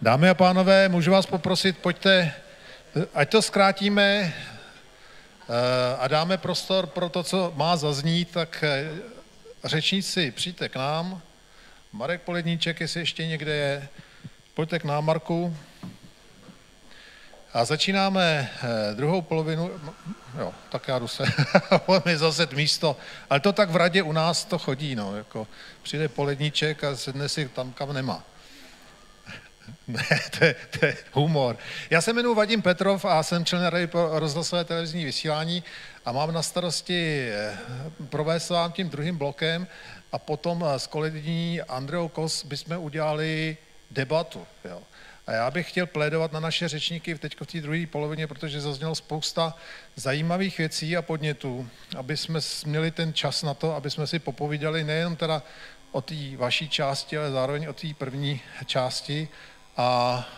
Dámy a pánové, můžu vás poprosit, pojďte, ať to zkrátíme a dáme prostor pro to, co má zaznít, tak řečníci, přijďte k nám. Marek Poledníček, jestli ještě někde je, pojďte k nám, Marku. A začínáme druhou polovinu, jo, tak já jdu se, mi zase místo, ale to tak v radě u nás to chodí, no, jako přijde Poledníček a sedne si tam, kam nemá. Ne, to je humor. Já se jmenuji Vadim Petrov a jsem člen Rady pro rozhlasové televizní vysílání a mám na starosti provést vám tím druhým blokem a potom s kolegyní Andreou Kos bychom udělali debatu. Jo. A já bych chtěl plédovat na naše řečníky teď v té druhé polovině, protože zaznělo spousta zajímavých věcí a podnětů, aby jsme měli ten čas na to, aby jsme si popovídali nejenom teda o té vaší části, ale zároveň o té první části. A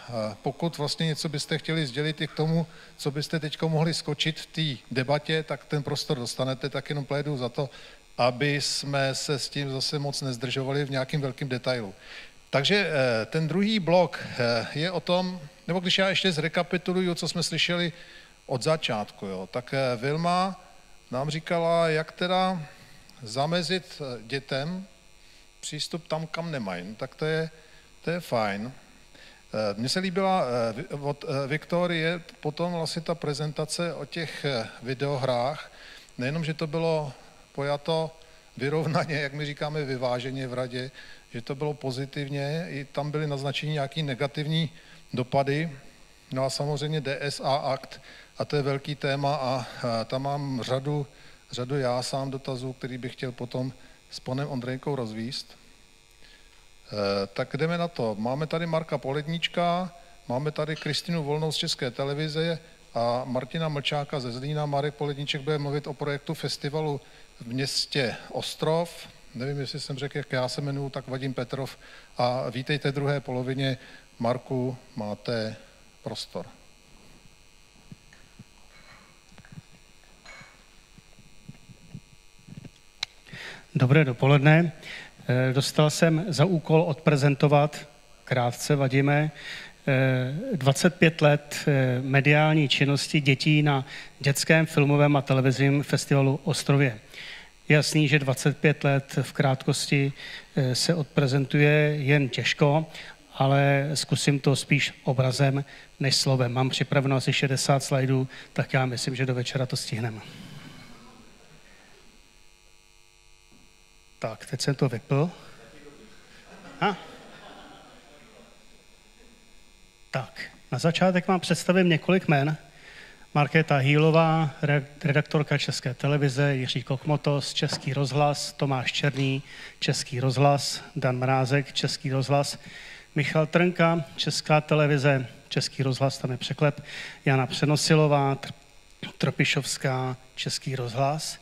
pokud vlastně něco byste chtěli sdělit i k tomu, co byste teď mohli skočit v té debatě, tak ten prostor dostanete, tak jenom pléduju za to, aby jsme se s tím zase moc nezdržovali v nějakým velkým detailu. Takže ten druhý blok je o tom, nebo když já ještě zrekapituluju, co jsme slyšeli od začátku, jo, tak Vilma nám říkala, jak teda zamezit dětem přístup tam, kam nemají. No, tak to je fajn. Mně se líbila od Viktorie potom vlastně ta prezentace o těch videohrách. Nejenom, že to bylo pojato vyrovnaně, jak my říkáme vyváženě v radě, že to bylo pozitivně, i tam byly naznačeny nějaké negativní dopady. No a samozřejmě DSA akt, a to je velký téma a tam mám řadu já sám dotazů, který bych chtěl potom s panem Ondrejkou rozvíst. Tak jdeme na to. Máme tady Marka Poledníčka, máme tady Kristinu Volnou z České televize a Martina Mlčáka ze Zlína. Marek Poledníček bude mluvit o projektu festivalu v městě Ostrov. Nevím, jestli jsem řekl, jak já se jmenuji, tak Vadim Petrov. A vítejte v druhé polovině. Marku, máte prostor. Dobré dopoledne. Dostal jsem za úkol odprezentovat krátce, Vadime, 25 let mediální činnosti dětí na dětském filmovém a televizním festivalu Ostrově. Je jasný, že 25 let v krátkosti se odprezentuje jen těžko, ale zkusím to spíš obrazem než slovem. Mám připraveno asi 60 slajdů, tak já myslím, že do večera to stihneme. Tak, teď jsem to vypl. Tak, na začátek vám představím několik jmen. Markéta Hýlová, redaktorka České televize, Jiří Kokmotos, Český rozhlas, Tomáš Černý, Český rozhlas, Dan Mrázek, Český rozhlas, Michal Trnka, Česká televize, Český rozhlas, tam je překlep, Jana Přenosilová, Tropišovská, Český rozhlas,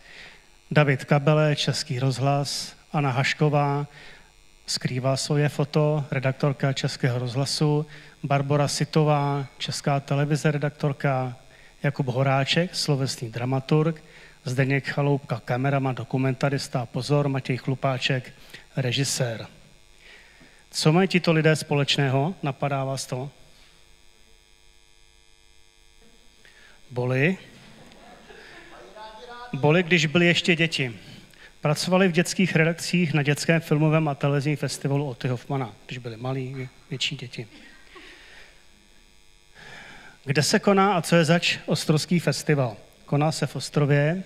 David Kabele, Český rozhlas, Anna Hašková, skrývá svoje foto, redaktorka Českého rozhlasu, Barbora Sitová, Česká televize, redaktorka, Jakub Horáček, slovesný dramaturg, Zdeněk Chaloupka, kameraman, dokumentarista, pozor, Matěj Chlupáček, režisér. Co mají tito lidé společného? Napadá vás to? Boli, když byli ještě děti. Pracovali v dětských redakcích na dětském filmovém a televizním festivalu Otty Hoffmana, když byli malí, větší děti. Kde se koná a co je zač Ostrovský festival? Koná se v Ostrově.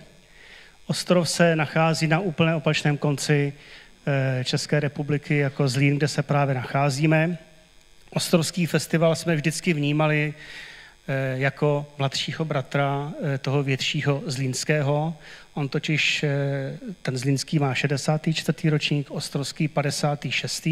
Ostrov se nachází na úplně opačném konci České republiky jako Zlín, kde se právě nacházíme. Ostrovský festival jsme vždycky vnímali jako mladšího bratra toho většího zlínského. On totiž, ten zlínský má 64. ročník, ostrovský 56.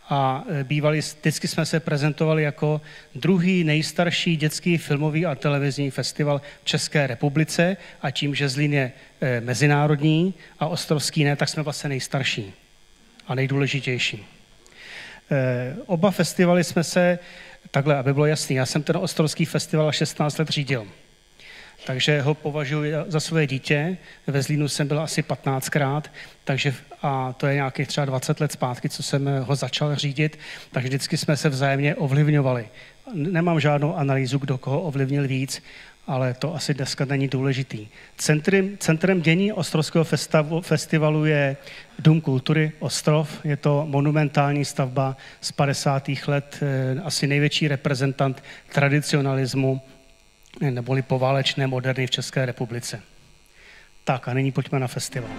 A vždycky jsme se prezentovali jako druhý nejstarší dětský filmový a televizní festival v České republice a tím, že Zlín je mezinárodní a ostrovský ne, tak jsme vlastně nejstarší a nejdůležitější. Oba festivaly jsme se, takhle, aby bylo jasný, já jsem ten ostrovský festival 16 let řídil. takže ho považuji za svoje dítě. Ve Zlínu jsem byl asi 15krát, a to je nějakých třeba 20 let zpátky, co jsem ho začal řídit, takže vždycky jsme se vzájemně ovlivňovali. Nemám žádnou analýzu, kdo koho ovlivnil víc, ale to asi dneska není důležitý. Centrem dění Ostrovského festivalu je Dům kultury Ostrov. Je to monumentální stavba z 50. let, asi největší reprezentant tradicionalismu neboli poválečné moderny v České republice. Tak a nyní pojďme na festival.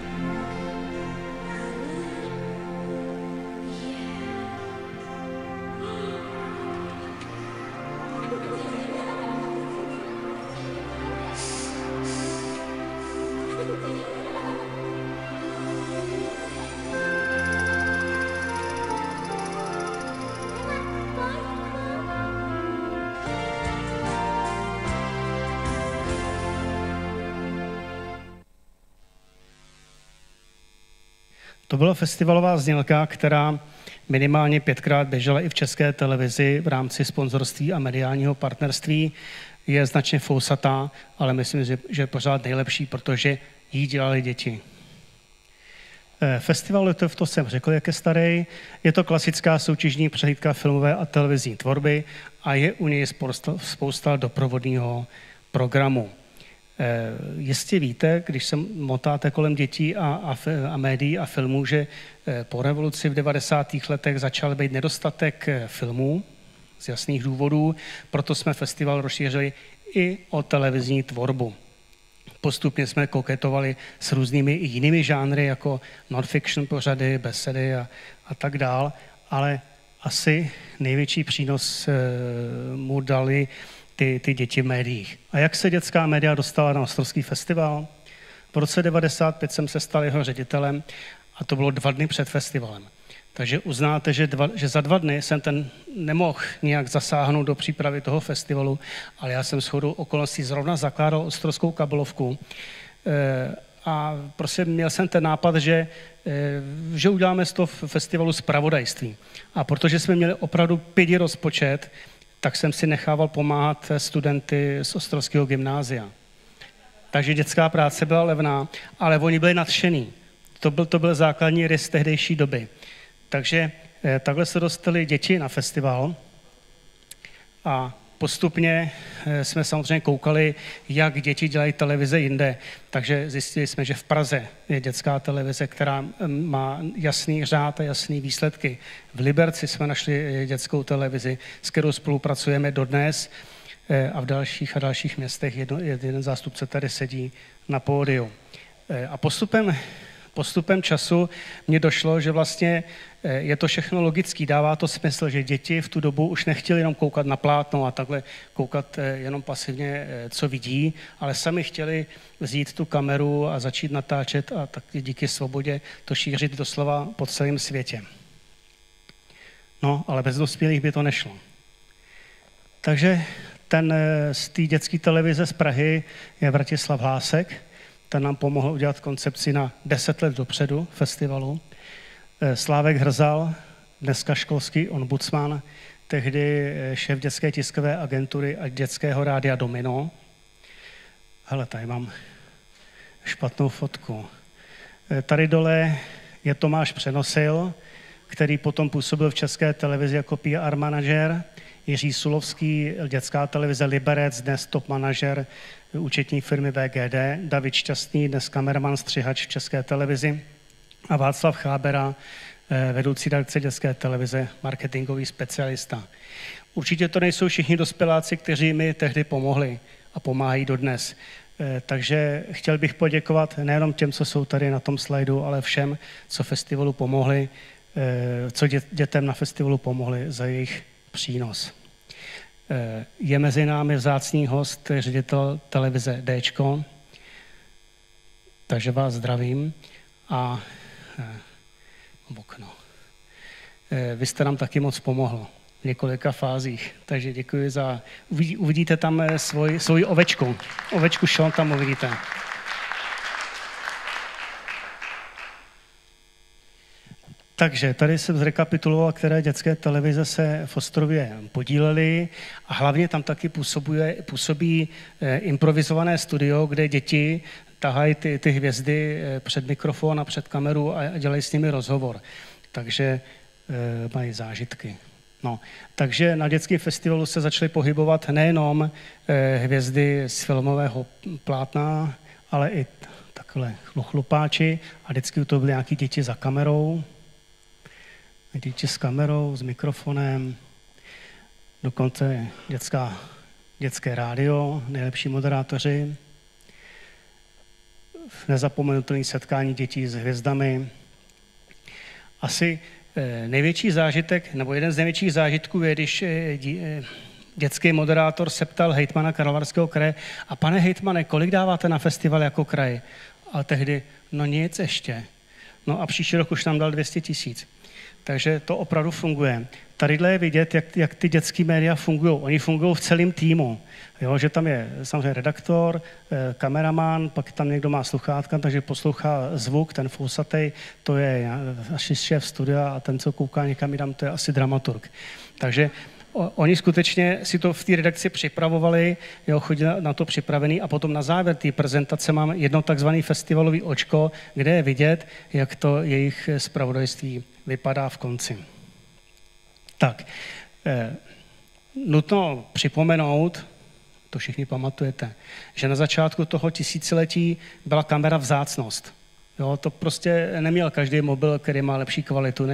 To byla festivalová znělka, která minimálně 5krát běžela i v České televizi v rámci sponzorství a mediálního partnerství. Je značně fousatá, ale myslím, že je pořád nejlepší, protože jí dělali děti. Festival, to jsem řekl, jak je starý. Je to klasická soutěžní přehlídka filmové a televizní tvorby a je u něj spousta doprovodného programu. Jistě víte, když se motáte kolem dětí a médií a filmů, že po revoluci v 90. letech začal být nedostatek filmů z jasných důvodů, proto jsme festival rozšířili i o televizní tvorbu. Postupně jsme koketovali s různými i jinými žánry, jako non-fiction pořady, besedy a tak dál, ale asi největší přínos mu dali ty děti v médiích. A jak se dětská média dostala na Ostrovský festival? V roce 1995 jsem se stal jeho ředitelem a to bylo 2 dny před festivalem. Takže uznáte, že za 2 dny jsem nemohl nějak zasáhnout do přípravy toho festivalu, ale já jsem shodou okolností zrovna zakládal Ostrovskou kabelovku a prostě měl jsem ten nápad, že uděláme z toho festivalu zpravodajství. A protože jsme měli opravdu 5 rozpočet, tak jsem si nechával pomáhat studenty z Ostrovského gymnázia. Takže dětská práce byla levná, ale oni byli nadšení. To byl základní rys tehdejší doby. Takže takhle se dostali děti na festival a postupně jsme samozřejmě koukali, jak děti dělají televize jinde. Takže zjistili jsme, že v Praze je dětská televize, která má jasný řád a jasný výsledky. V Liberci jsme našli dětskou televizi, s kterou spolupracujeme dodnes a v dalších městech jeden zástupce tady sedí na pódiu. A postupem času mně došlo, že vlastně je to všechno logický, dává to smysl, že děti v tu dobu už nechtěli jenom koukat na plátno a takhle koukat jenom pasivně, co vidí, ale sami chtěli vzít tu kameru a začít natáčet a tak díky svobodě to šířit doslova po celém světě. No, ale bez dospělých by to nešlo. Takže ten z té dětské televize z Prahy je Vratislav Hlásek. Ten nám pomohl udělat koncepci na 10 let dopředu festivalu. Slávek Hrzal, dneska školský ombudsman, tehdy šéf dětské tiskové agentury a dětského rádia Domino. Hele, tady mám špatnou fotku. Tady dole je Tomáš Přenosil, který potom působil v České televizi jako PR manažer. Jiří Sulovský, dětská televize Liberec, dnes top manažer účetní firmy VGD. David Šťastný, dnes kameraman, střihač v České televizi. A Václav Chábera, vedoucí redakce dětské televize, marketingový specialista. Určitě to nejsou všichni dospěláci, kteří mi tehdy pomohli a pomáhají dodnes. Takže chtěl bych poděkovat nejenom těm, co jsou tady na tom slajdu, ale všem, co festivalu pomohli, co dětem na festivalu pomohli za jejich přínos. Je mezi námi vzácný host, ředitel televize Dčko, takže vás zdravím a okno. Vy jste nám taky moc pomohl v několika fázích, takže děkuji za... Uvidíte tam svoji ovečku. Ovečku Sean tam uvidíte. Takže tady jsem zrekapituloval, které dětské televize se v Ostrově podílely a hlavně tam taky působí improvizované studio, kde děti tahají ty hvězdy před mikrofon a před kameru a dělají s nimi rozhovor. Takže mají zážitky. No, takže na dětském festivalu se začaly pohybovat nejenom hvězdy z filmového plátna, ale i takhle chlupáči a vždycky to byly nějaké děti za kamerou. Děti s kamerou, s mikrofonem, dokonce dětské rádio, nejlepší moderátoři, nezapomenutelné setkání dětí s hvězdami. Asi největší zážitek, nebo jeden z největších zážitků je, když dětský moderátor se ptal hejtmana Karlovarského kraje: a pane hejtmane, kolik dáváte na festival jako kraj? A tehdy, no nic ještě. No a příští rok už nám dal 200 000. Takže to opravdu funguje. Tadyhle je vidět, jak ty dětské média fungují. Oni fungují v celém týmu. Jo, že tam je samozřejmě redaktor, kameraman, pak tam někdo má sluchátka, takže poslouchá zvuk, ten fousatej, to je asi šéf studia a ten, co kouká někam jinam, to je asi dramaturg. Takže oni skutečně si to v té redakci připravovali, jo, chodili na to připravený a potom na závěr té prezentace máme jedno takzvané festivalový očko, kde je vidět, jak to jejich zpravodajství vypadá v konci. Tak, nutno připomenout, to všichni pamatujete, že na začátku toho tisíciletí byla kamera vzácnost. Jo, to prostě neměl každý mobil, který má lepší kvalitu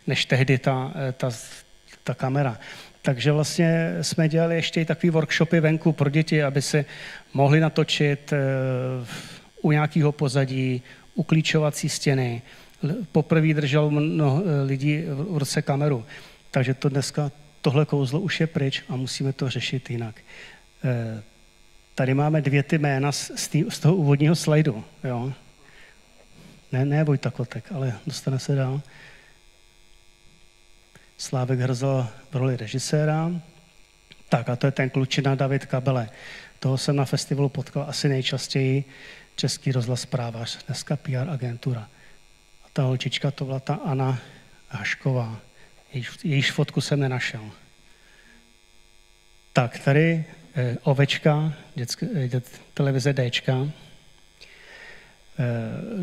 než tehdy ta kamera. Takže vlastně jsme dělali ještě i takový workshopy venku pro děti, aby se mohli natočit u nějakého pozadí, uklíčovací stěny. Poprvé drželo lidí v ruce kameru. Takže to dneska, tohle kouzlo už je pryč a musíme to řešit jinak. Tady máme 2 ty jména z toho úvodního slajdu. Jo? Ne Vojta Kotek, ale dostane se dál. Slávek Hrzel v roli režiséra. Tak a to je ten klučina David Kabele. Toho jsem na festivalu potkal asi nejčastěji. Český rozhlas Zprávař, dneska PR agentura. A ta holčička to byla ta Anna Hašková. Jejíž fotku jsem nenašel. Tak, tady Ovečka, televize Dčka.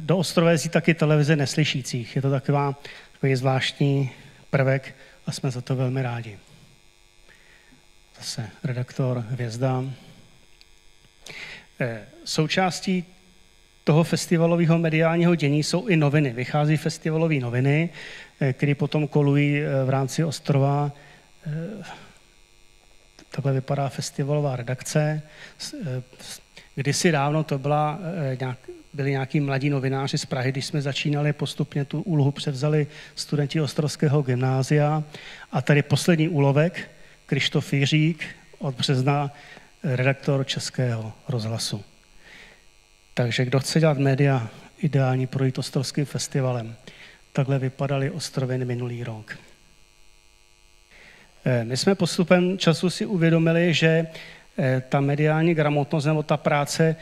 Do Ostrova jezdí taky televize neslyšících. Je to takový zvláštní prvek a jsme za to velmi rádi. Zase redaktor, hvězda. Součástí toho festivalového mediálního dění jsou i noviny. Vychází festivalové noviny, které potom kolují v rámci Ostrova. Takhle vypadá festivalová redakce. Kdysi dávno to byli nějaký mladí novináři z Prahy, když jsme začínali, postupně tu úlohu převzali studenti Ostrovského gymnázia. A tady poslední úlovek, Krištof Jiřík, od března redaktor Českého rozhlasu. Takže kdo chce dělat média, ideální projít Ostrovským festivalem. Takhle vypadaly Ostroviny minulý rok. My jsme postupem času si uvědomili, že ta mediální gramotnost nebo ta práce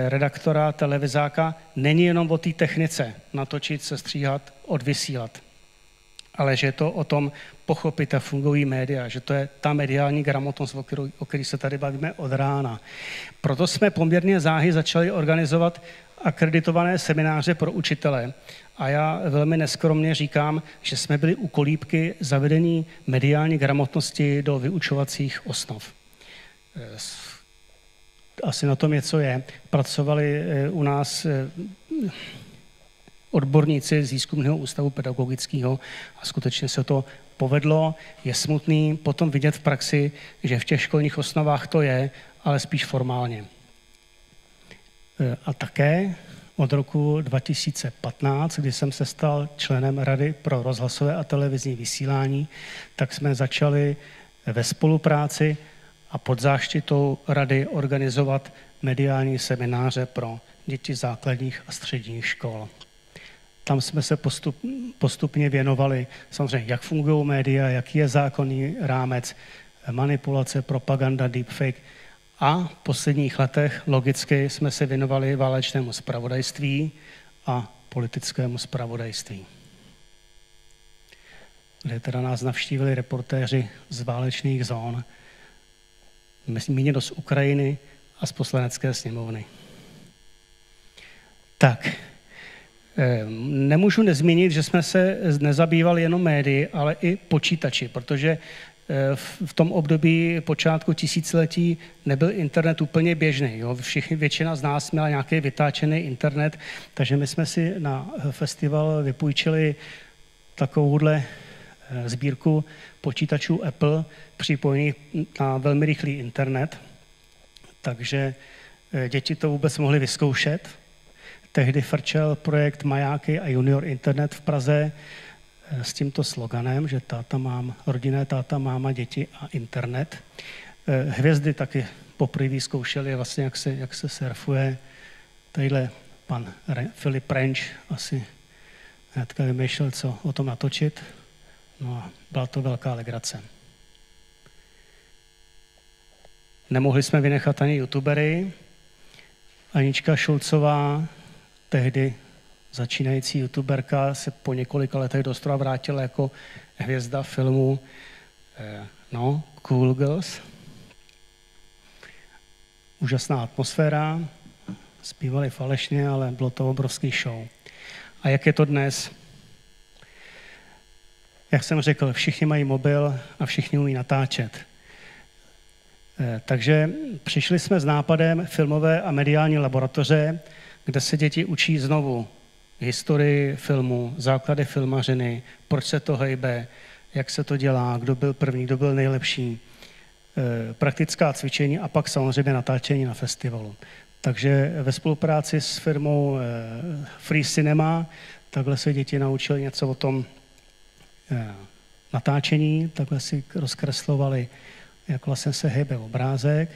redaktora, televizáka není jenom o té technice, natočit, sestříhat, odvysílat, ale že je to o tom pochopit a fungují média, že to je ta mediální gramotnost, o které se tady bavíme od rána. Proto jsme poměrně záhy začali organizovat akreditované semináře pro učitele. A já velmi neskromně říkám, že jsme byli u kolíbky zavedení mediální gramotnosti do vyučovacích osnov. Asi na tom něco je. Pracovali u nás odborníci z Výzkumného ústavu pedagogického a skutečně se to povedlo. Je smutný potom vidět v praxi, že v těch školních osnovách to je, ale spíš formálně. A také od roku 2015, kdy jsem se stal členem Rady pro rozhlasové a televizní vysílání, tak jsme začali ve spolupráci a pod záštitou Rady organizovat mediální semináře pro děti základních a středních škol. Tam jsme se postupně věnovali samozřejmě, jak fungují média, jaký je zákonný rámec, manipulace, propaganda, deepfake. A v posledních letech logicky jsme se věnovali válečnému zpravodajství a politickému zpravodajství. kde teda nás navštívili reportéři z válečných zón, míněno z Ukrajiny a z Poslanecké sněmovny. Tak, nemůžu nezmínit, že jsme se nezabývali jenom médii, ale i počítači, protože v tom období počátku tisíciletí nebyl internet úplně běžný. Jo? Většina z nás měla nějaký vytáčený internet, takže my jsme si na festival vypůjčili takovouhle sbírku počítačů Apple připojených na velmi rychlý internet, takže děti to vůbec mohly vyzkoušet. Tehdy frčel projekt Majáky a Junior Internet v Praze s tímto sloganem, že rodinné táta, máma, děti a internet. Hvězdy taky poprvé zkoušeli vlastně, jak se surfuje. Tadyhle pan Filip Renč asi hnedka vymýšlel, co o tom natočit. No a byla to velká legrace. Nemohli jsme vynechat ani youtubery. Anička Šulcová, tehdy začínající youtuberka, se po několika letech do stroja vrátila jako hvězda filmu Cool Girls. Úžasná atmosféra, zpívali falešně, ale bylo to obrovský show. A jak je to dnes? Jak jsem řekl, všichni mají mobil a všichni umí natáčet. Takže přišli jsme s nápadem filmové a mediální laboratoře, kde se děti učí znovu historii filmu, základy filmařiny, proč se to hejbe, jak se to dělá, kdo byl první, kdo byl nejlepší, praktická cvičení a pak samozřejmě natáčení na festivalu. Takže ve spolupráci s firmou Free Cinema takhle se děti naučili něco o tom natáčení, takhle si rozkreslovali, jak vlastně se hejbe obrázek,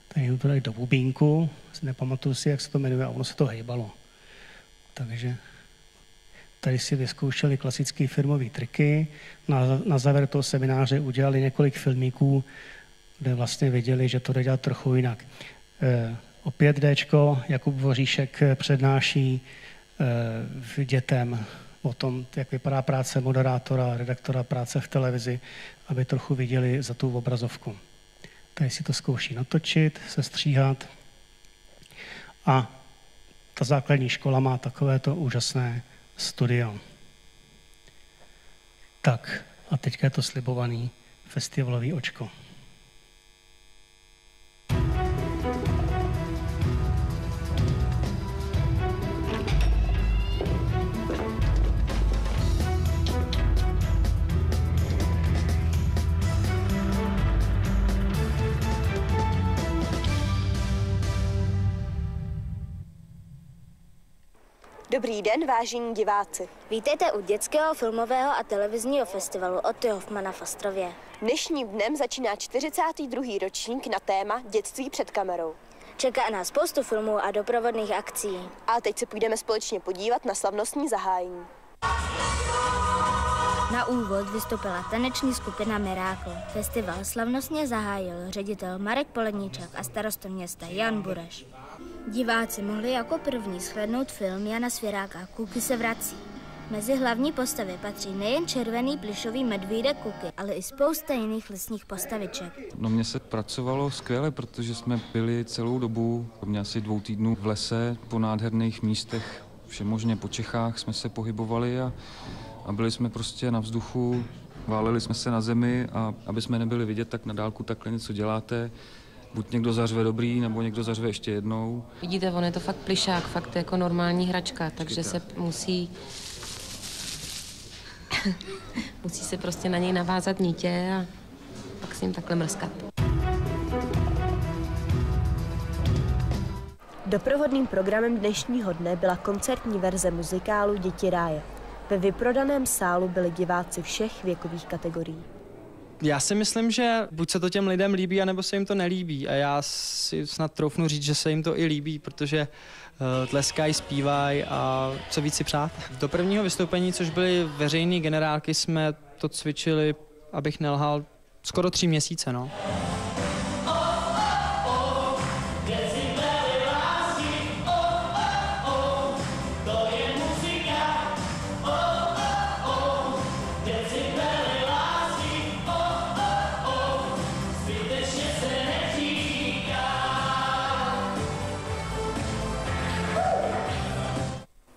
tady to dali do bubínku, nepamatuju si, jak se to jmenuje, a ono se to hejbalo. Takže tady si vyzkoušeli klasické firmové triky, na závěr toho semináře udělali několik filmíků, kde vlastně viděli, že to jde dělat trochu jinak. Opět Dčko, Jakub Voříšek přednáší dětem o tom, jak vypadá práce moderátora, redaktora práce v televizi, aby trochu viděli za tu obrazovku. Tady si to zkouší natočit, sestříhat. A ta základní škola má takovéto úžasné studio. Tak, a teďka je to slibovaný festivalový očko. Dobrý den, vážení diváci. Vítejte u dětského filmového a televizního festivalu Otty Hoffmana v Ostrově. Dnešním dnem začíná 42. ročník na téma Dětství před kamerou. Čeká nás spoustu filmů a doprovodných akcí. A teď se půjdeme společně podívat na slavnostní zahájení. Na úvod vystoupila taneční skupina Miracle. Festival slavnostně zahájil ředitel Marek Poledníček a starosta města Jan Bureš. Diváci mohli jako první shlédnout film Jana Svěráka Kuky se vrací. Mezi hlavní postavy patří nejen červený plyšový medvídek Kuky, ale i spousta jiných lesních postaviček. No mně se pracovalo skvěle, protože jsme byli celou dobu, mě asi 2 týdnů v lese, po nádherných místech, všemožně po Čechách jsme se pohybovali a byli jsme prostě na vzduchu, váleli jsme se na zemi a aby jsme nebyli vidět, tak na dálku takhle něco děláte. Buď někdo zařve dobrý, nebo někdo zařve ještě jednou. Vidíte, on je to fakt plišák, fakt jako normální hračka, takže se musí se prostě na něj navázat nítě a pak s ním takhle mrskat. Doprovodným programem dnešního dne byla koncertní verze muzikálu Děti ráje. Ve vyprodaném sálu byli diváci všech věkových kategorií. Já si myslím, že buď se to těm lidem líbí, anebo se jim to nelíbí. A já si snad troufnu říct, že se jim to i líbí, protože tleskají, zpívají a co víc si přát. Do prvního vystoupení, což byly veřejné generálky, jsme to cvičili, abych nelhal, skoro 3 měsíce. No.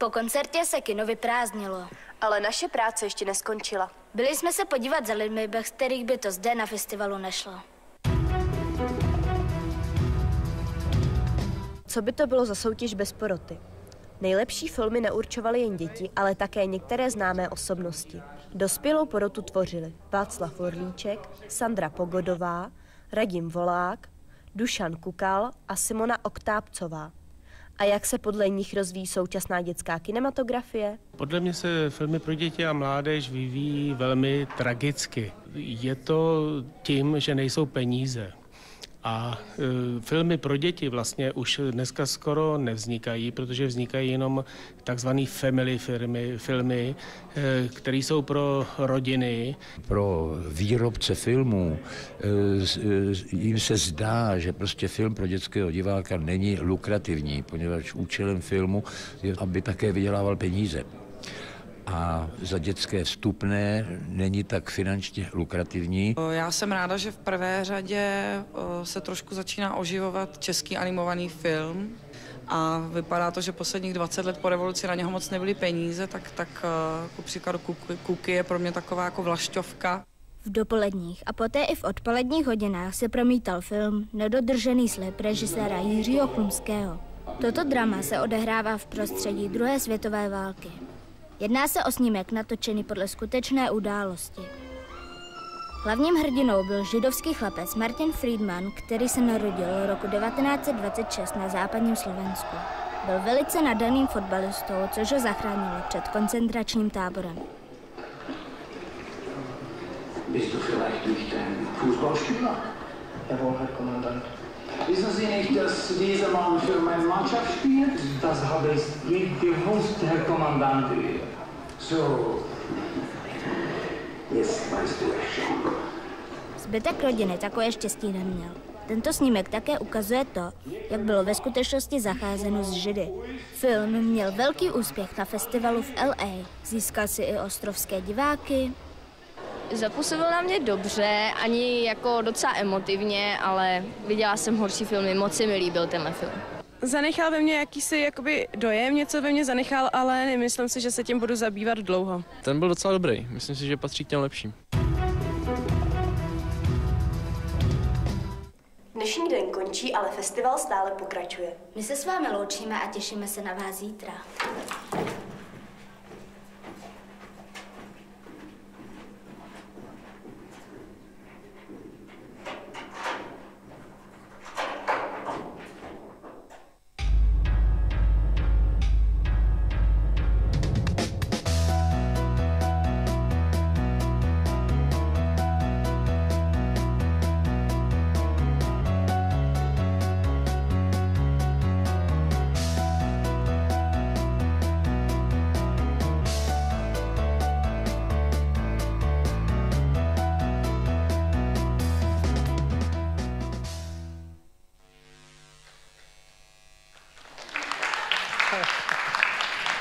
Po koncertě se kino vyprázdnilo. Ale naše práce ještě neskončila. Byli jsme se podívat za lidmi, bez kterých by to zde na festivalu nešlo. Co by to bylo za soutěž bez poroty? Nejlepší filmy neurčovaly jen děti, ale také některé známé osobnosti. Dospělou porotu tvořili Václav Orlíček, Sandra Pogodová, Radim Volák, Dušan Kukal a Simona Oktábcová. A jak se podle nich rozvíjí současná dětská kinematografie? Podle mě se filmy pro děti a mládež vyvíjí velmi tragicky. Je to tím, že nejsou peníze. A filmy pro děti vlastně už dneska skoro nevznikají, protože vznikají jenom takzvané family filmy, které jsou pro rodiny. Pro výrobce filmů jim se zdá, že prostě film pro dětského diváka není lukrativní, poněvadž účelem filmu je, aby také vydělával peníze. A za dětské vstupné není tak finančně lukrativní. Já jsem ráda, že v prvé řadě se trošku začíná oživovat český animovaný film a vypadá to, že posledních 20 let po revoluci na něho moc nebyly peníze, tak ku příkladu Kuky je pro mě taková jako vlašťovka. V dopoledních a poté i v odpoledních hodinách se promítal film Nedodržený slib režiséra Jiřího Chlumského. Toto drama se odehrává v prostředí druhé světové války. Jedná se o snímek natočený podle skutečné události. Hlavním hrdinou byl židovský chlapec Martin Friedman, který se narodil roku 1926 na západním Slovensku. Byl velice nadaným fotbalistou, což ho zachránilo před koncentračním táborem. Bist du vielleicht nicht ein Fußballspieler? Jawohl, Herr Kommandant. Wissen Sie nicht, dass dieser Mann für meine Mannschaft spielt? Das habe ich nicht gewusst, Herr Kommandant. So, jetzt weißt du es schon. Zbytek rodiny takové štěstí neměl. Tento snímek také ukazuje to, jak bylo ve skutečnosti zacházeno s Židy. Film měl velký úspěch na festivalu v LA. Získal si i ostrovské diváky. Zapůsobil na mě dobře, ani jako docela emotivně, ale viděla jsem horší filmy, moc se mi líbil tenhle film. Zanechal ve mně jakýsi jakoby dojem, něco ve mně zanechal, ale nemyslím si, že se tím budu zabývat dlouho. Ten byl docela dobrý, myslím si, že patří k těm lepším. Dnešní den končí, ale festival stále pokračuje. My se s vámi loučíme a těšíme se na vás zítra.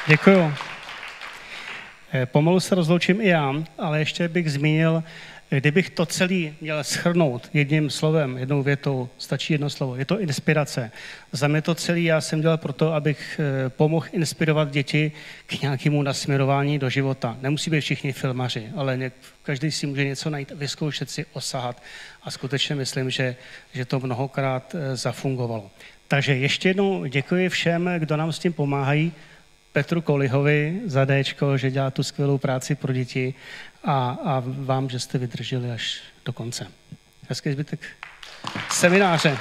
Děkuju. Pomalu se rozloučím i já, ale ještě bych zmínil, kdybych to celé měl shrnout jedním slovem, jednou větou, stačí jedno slovo, je to inspirace. Za mě to celé já jsem dělal proto, abych pomohl inspirovat děti k nějakému nasměrování do života. Nemusí být všichni filmaři, ale každý si může něco najít, vyzkoušet si, osahat a skutečně myslím, že to mnohokrát zafungovalo. Takže ještě jednou děkuji všem, kdo nám s tím pomáhají. Petru Kolihovi za Dčko, že dělá tu skvělou práci pro děti a vám, že jste vydrželi až do konce. Hezký zbytek semináře.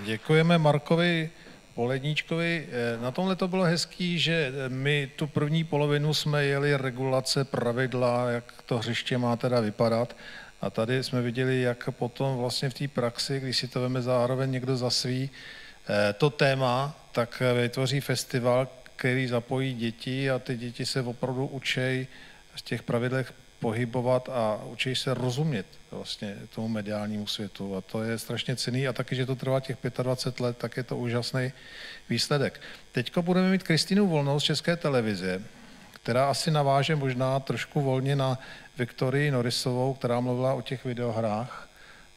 Děkujeme Markovi Poledníčkovi. Na tomhle to bylo hezký, že my tu první polovinu jsme jeli regulace, pravidla, jak to hřiště má teda vypadat. A tady jsme viděli, jak potom vlastně v té praxi, když si to veme zároveň někdo za svý, to téma, tak vytvoří festival, který zapojí děti a ty děti se opravdu učí v těch pravidlech pohybovat a učí se rozumět vlastně tomu mediálnímu světu. A to je strašně cenný a taky, že to trvá těch 25 let, tak je to úžasný výsledek. Teďko budeme mít Kristýnu Volnou z České televize, která asi naváže možná trošku volně na Viktorii Norisovou, která mluvila o těch videohrách.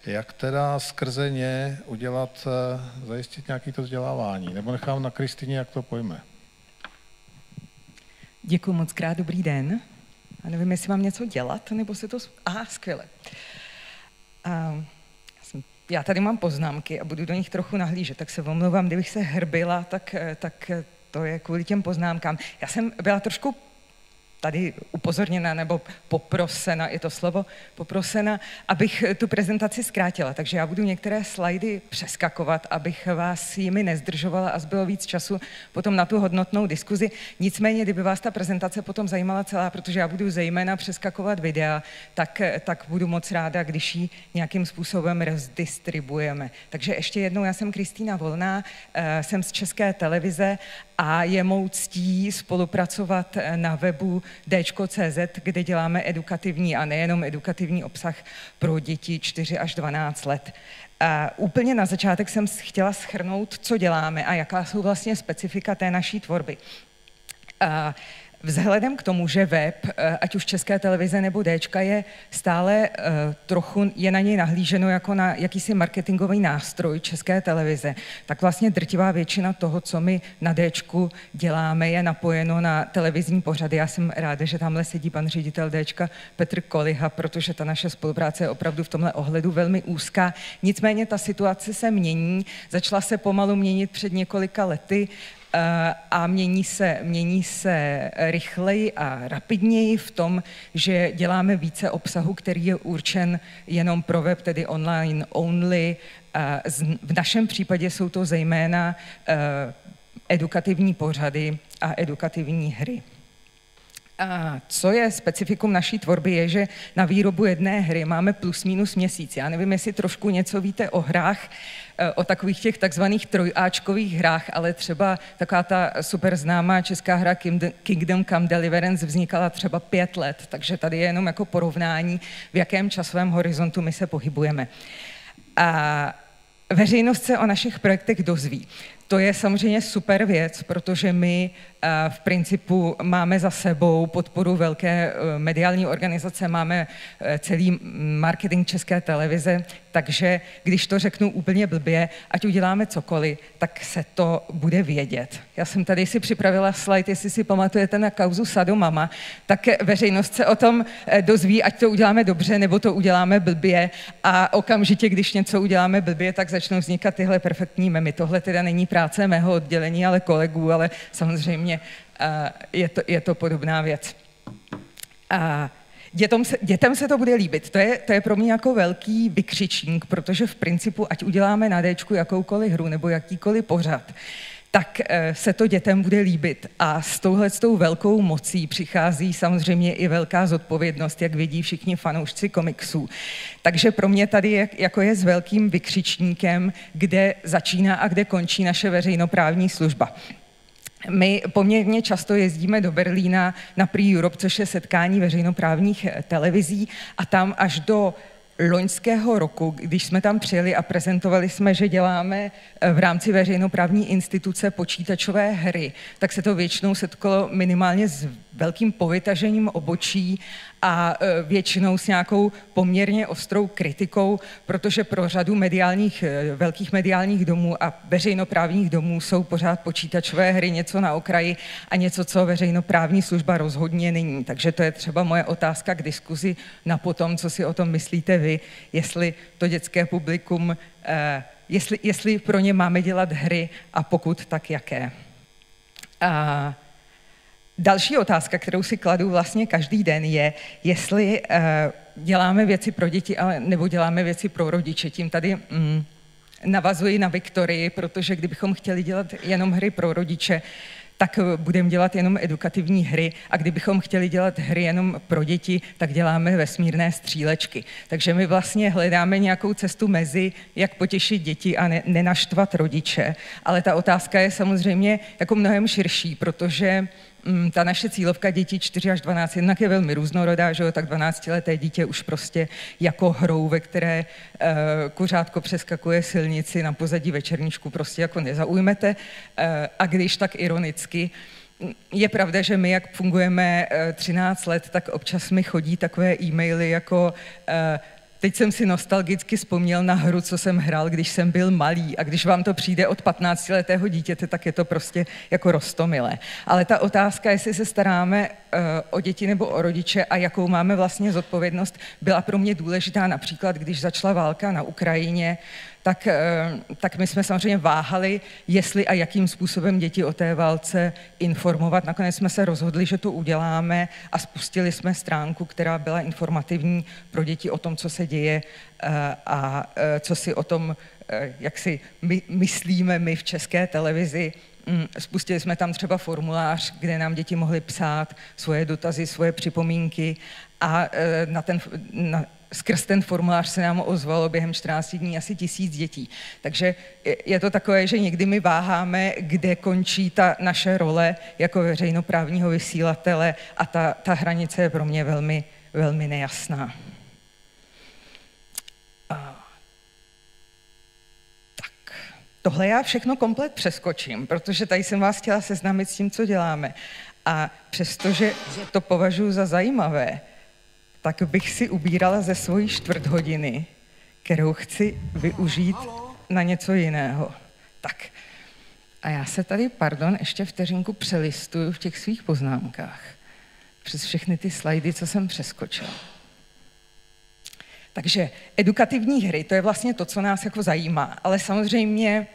Jak teda skrze ně udělat, zajistit nějaké to vzdělávání? Nebo nechám na Kristýně, jak to pojme. Děkuji moc krát, dobrý den. A nevím, jestli mám něco dělat, nebo se to... Aha, skvěle. Já tady mám poznámky a budu do nich trochu nahlížet, tak se omlouvám, kdybych se hrbila, tak to je kvůli těm poznámkám. Já jsem byla trošku tady upozorněna nebo poprosena, je to slovo, poprosena, abych tu prezentaci zkrátila. Takže já budu některé slajdy přeskakovat, abych vás jimi nezdržovala a zbylo víc času potom na tu hodnotnou diskuzi. Nicméně, kdyby vás ta prezentace potom zajímala celá, protože já budu zejména přeskakovat videa, tak budu moc ráda, když ji nějakým způsobem rozdistribujeme. Takže ještě jednou, já jsem Kristýna Volná, jsem z České televize a je mou ctí spolupracovat na webu d.cz, kde děláme edukativní a nejenom edukativní obsah pro děti 4 až 12 let. Úplně na začátek jsem chtěla shrnout, co děláme a jaká jsou vlastně specifika té naší tvorby. Vzhledem k tomu, že web, ať už České televize nebo Dčka, je stále trochu, je na něj nahlíženo jako na jakýsi marketingový nástroj České televize, tak vlastně drtivá většina toho, co my na Dčku děláme, je napojeno na televizní pořady. Já jsem ráda, že tamhle sedí pan ředitel Dčka Petr Koliha, protože ta naše spolupráce je opravdu v tomhle ohledu velmi úzká. Nicméně ta situace se mění, začala se pomalu měnit před několika lety, a mění se rychleji a rapidněji v tom, že děláme více obsahu, který je určen jenom pro web, tedy online only. V našem případě jsou to zejména edukativní pořady a edukativní hry. A co je specifikum naší tvorby, je, že na výrobu jedné hry máme plus minus měsíc. Já nevím, jestli trošku něco víte o hrách, o takových těch takzvaných trojáčkových hrách, ale třeba taková ta super známá česká hra Kingdom Come Deliverance vznikala třeba 5 let, takže tady je jenom jako porovnání, v jakém časovém horizontu my se pohybujeme. A veřejnost se o našich projektech dozví. To je samozřejmě super věc, protože my v principu máme za sebou podporu velké mediální organizace, máme celý marketing České televize, takže když to řeknu úplně blbě, ať uděláme cokoliv, tak se to bude vědět. Já jsem tady si připravila slide, jestli si pamatujete na kauzu Sadomama, tak veřejnost se o tom dozví, ať to uděláme dobře, nebo to uděláme blbě a okamžitě, když něco uděláme blbě, tak začnou vznikat tyhle perfektní memy. Tohle teda není práce mého oddělení, ale kolegů, ale samozřejmě je to podobná věc. Dětem se to bude líbit. To je pro mě jako velký vykřičník, protože v principu, ať uděláme na Dčku jakoukoliv hru nebo jakýkoliv pořad, tak se to dětem bude líbit. A s touhletou velkou mocí přichází samozřejmě i velká zodpovědnost, jak vědí všichni fanoušci komiksů. Takže pro mě tady je s velkým vykřičníkem, kde začíná a kde končí naše veřejnoprávní služba. My poměrně často jezdíme do Berlína na Prix Europe, což je setkání veřejnoprávních televizí, a tam až do loňského roku, když jsme tam přijeli a prezentovali jsme, že děláme v rámci veřejnoprávní instituce počítačové hry, tak se to většinou setkalo minimálně s velkým povytažením obočí a většinou s nějakou poměrně ostrou kritikou, protože pro řadu velkých mediálních domů a veřejnoprávních domů jsou pořád počítačové hry něco na okraji a něco, co veřejnoprávní služba rozhodně není. Takže to je třeba moje otázka k diskuzi na potom, co si o tom myslíte vy, jestli to dětské publikum, jestli pro ně máme dělat hry a pokud, tak jaké. Další otázka, kterou si kladu vlastně každý den, je, jestli děláme věci pro děti, nebo děláme věci pro rodiče. Tím tady navazuji na Viktorii, protože kdybychom chtěli dělat jenom hry pro rodiče, tak budeme dělat jenom edukativní hry, a kdybychom chtěli dělat hry jenom pro děti, tak děláme vesmírné střílečky. Takže my vlastně hledáme nějakou cestu mezi, jak potěšit děti a nenaštvat rodiče. Ale ta otázka je samozřejmě jako mnohem širší, protože ta naše cílovka dětí 4 až 12 jednak je velmi různorodá, že jo, tak 12leté dítě už prostě jako hrou, ve které kuřátko přeskakuje silnici na pozadí večerníčku, prostě jako nezaujmete, a když tak ironicky. Je pravda, že my, jak fungujeme 13 let, tak občas mi chodí takové e-maily jako Teď jsem si nostalgicky vzpomněl na hru, co jsem hrál, když jsem byl malý. A když vám to přijde od 15letého dítěte, tak je to prostě jako roztomilé. Ale ta otázka, jestli se staráme o děti nebo o rodiče a jakou máme vlastně zodpovědnost, byla pro mě důležitá například, když začala válka na Ukrajině, tak my jsme samozřejmě váhali, jestli a jakým způsobem děti o té válce informovat. Nakonec jsme se rozhodli, že to uděláme a spustili jsme stránku, která byla informativní pro děti o tom, co se děje a co si o tom, jak si myslíme my v České televizi. Spustili jsme tam třeba formulář, kde nám děti mohly psát svoje dotazy, svoje připomínky a skrz ten formulář se nám ozvalo během 14 dní asi 1000 dětí. Takže je to takové, že někdy my váháme, kde končí ta naše role jako veřejnoprávního vysílatele a ta hranice je pro mě velmi, velmi nejasná. Tohle já všechno komplet přeskočím, protože tady jsem vás chtěla seznámit s tím, co děláme. A přestože to považuji za zajímavé, tak bych si ubírala ze svojí čtvrthodiny, kterou chci využít na něco jiného. Tak a já se tady, ještě vteřinku přelistuju v těch svých poznámkách. Přes všechny ty slajdy, co jsem přeskočila. Takže edukativní hry, to je vlastně to, co nás jako zajímá, ale samozřejmě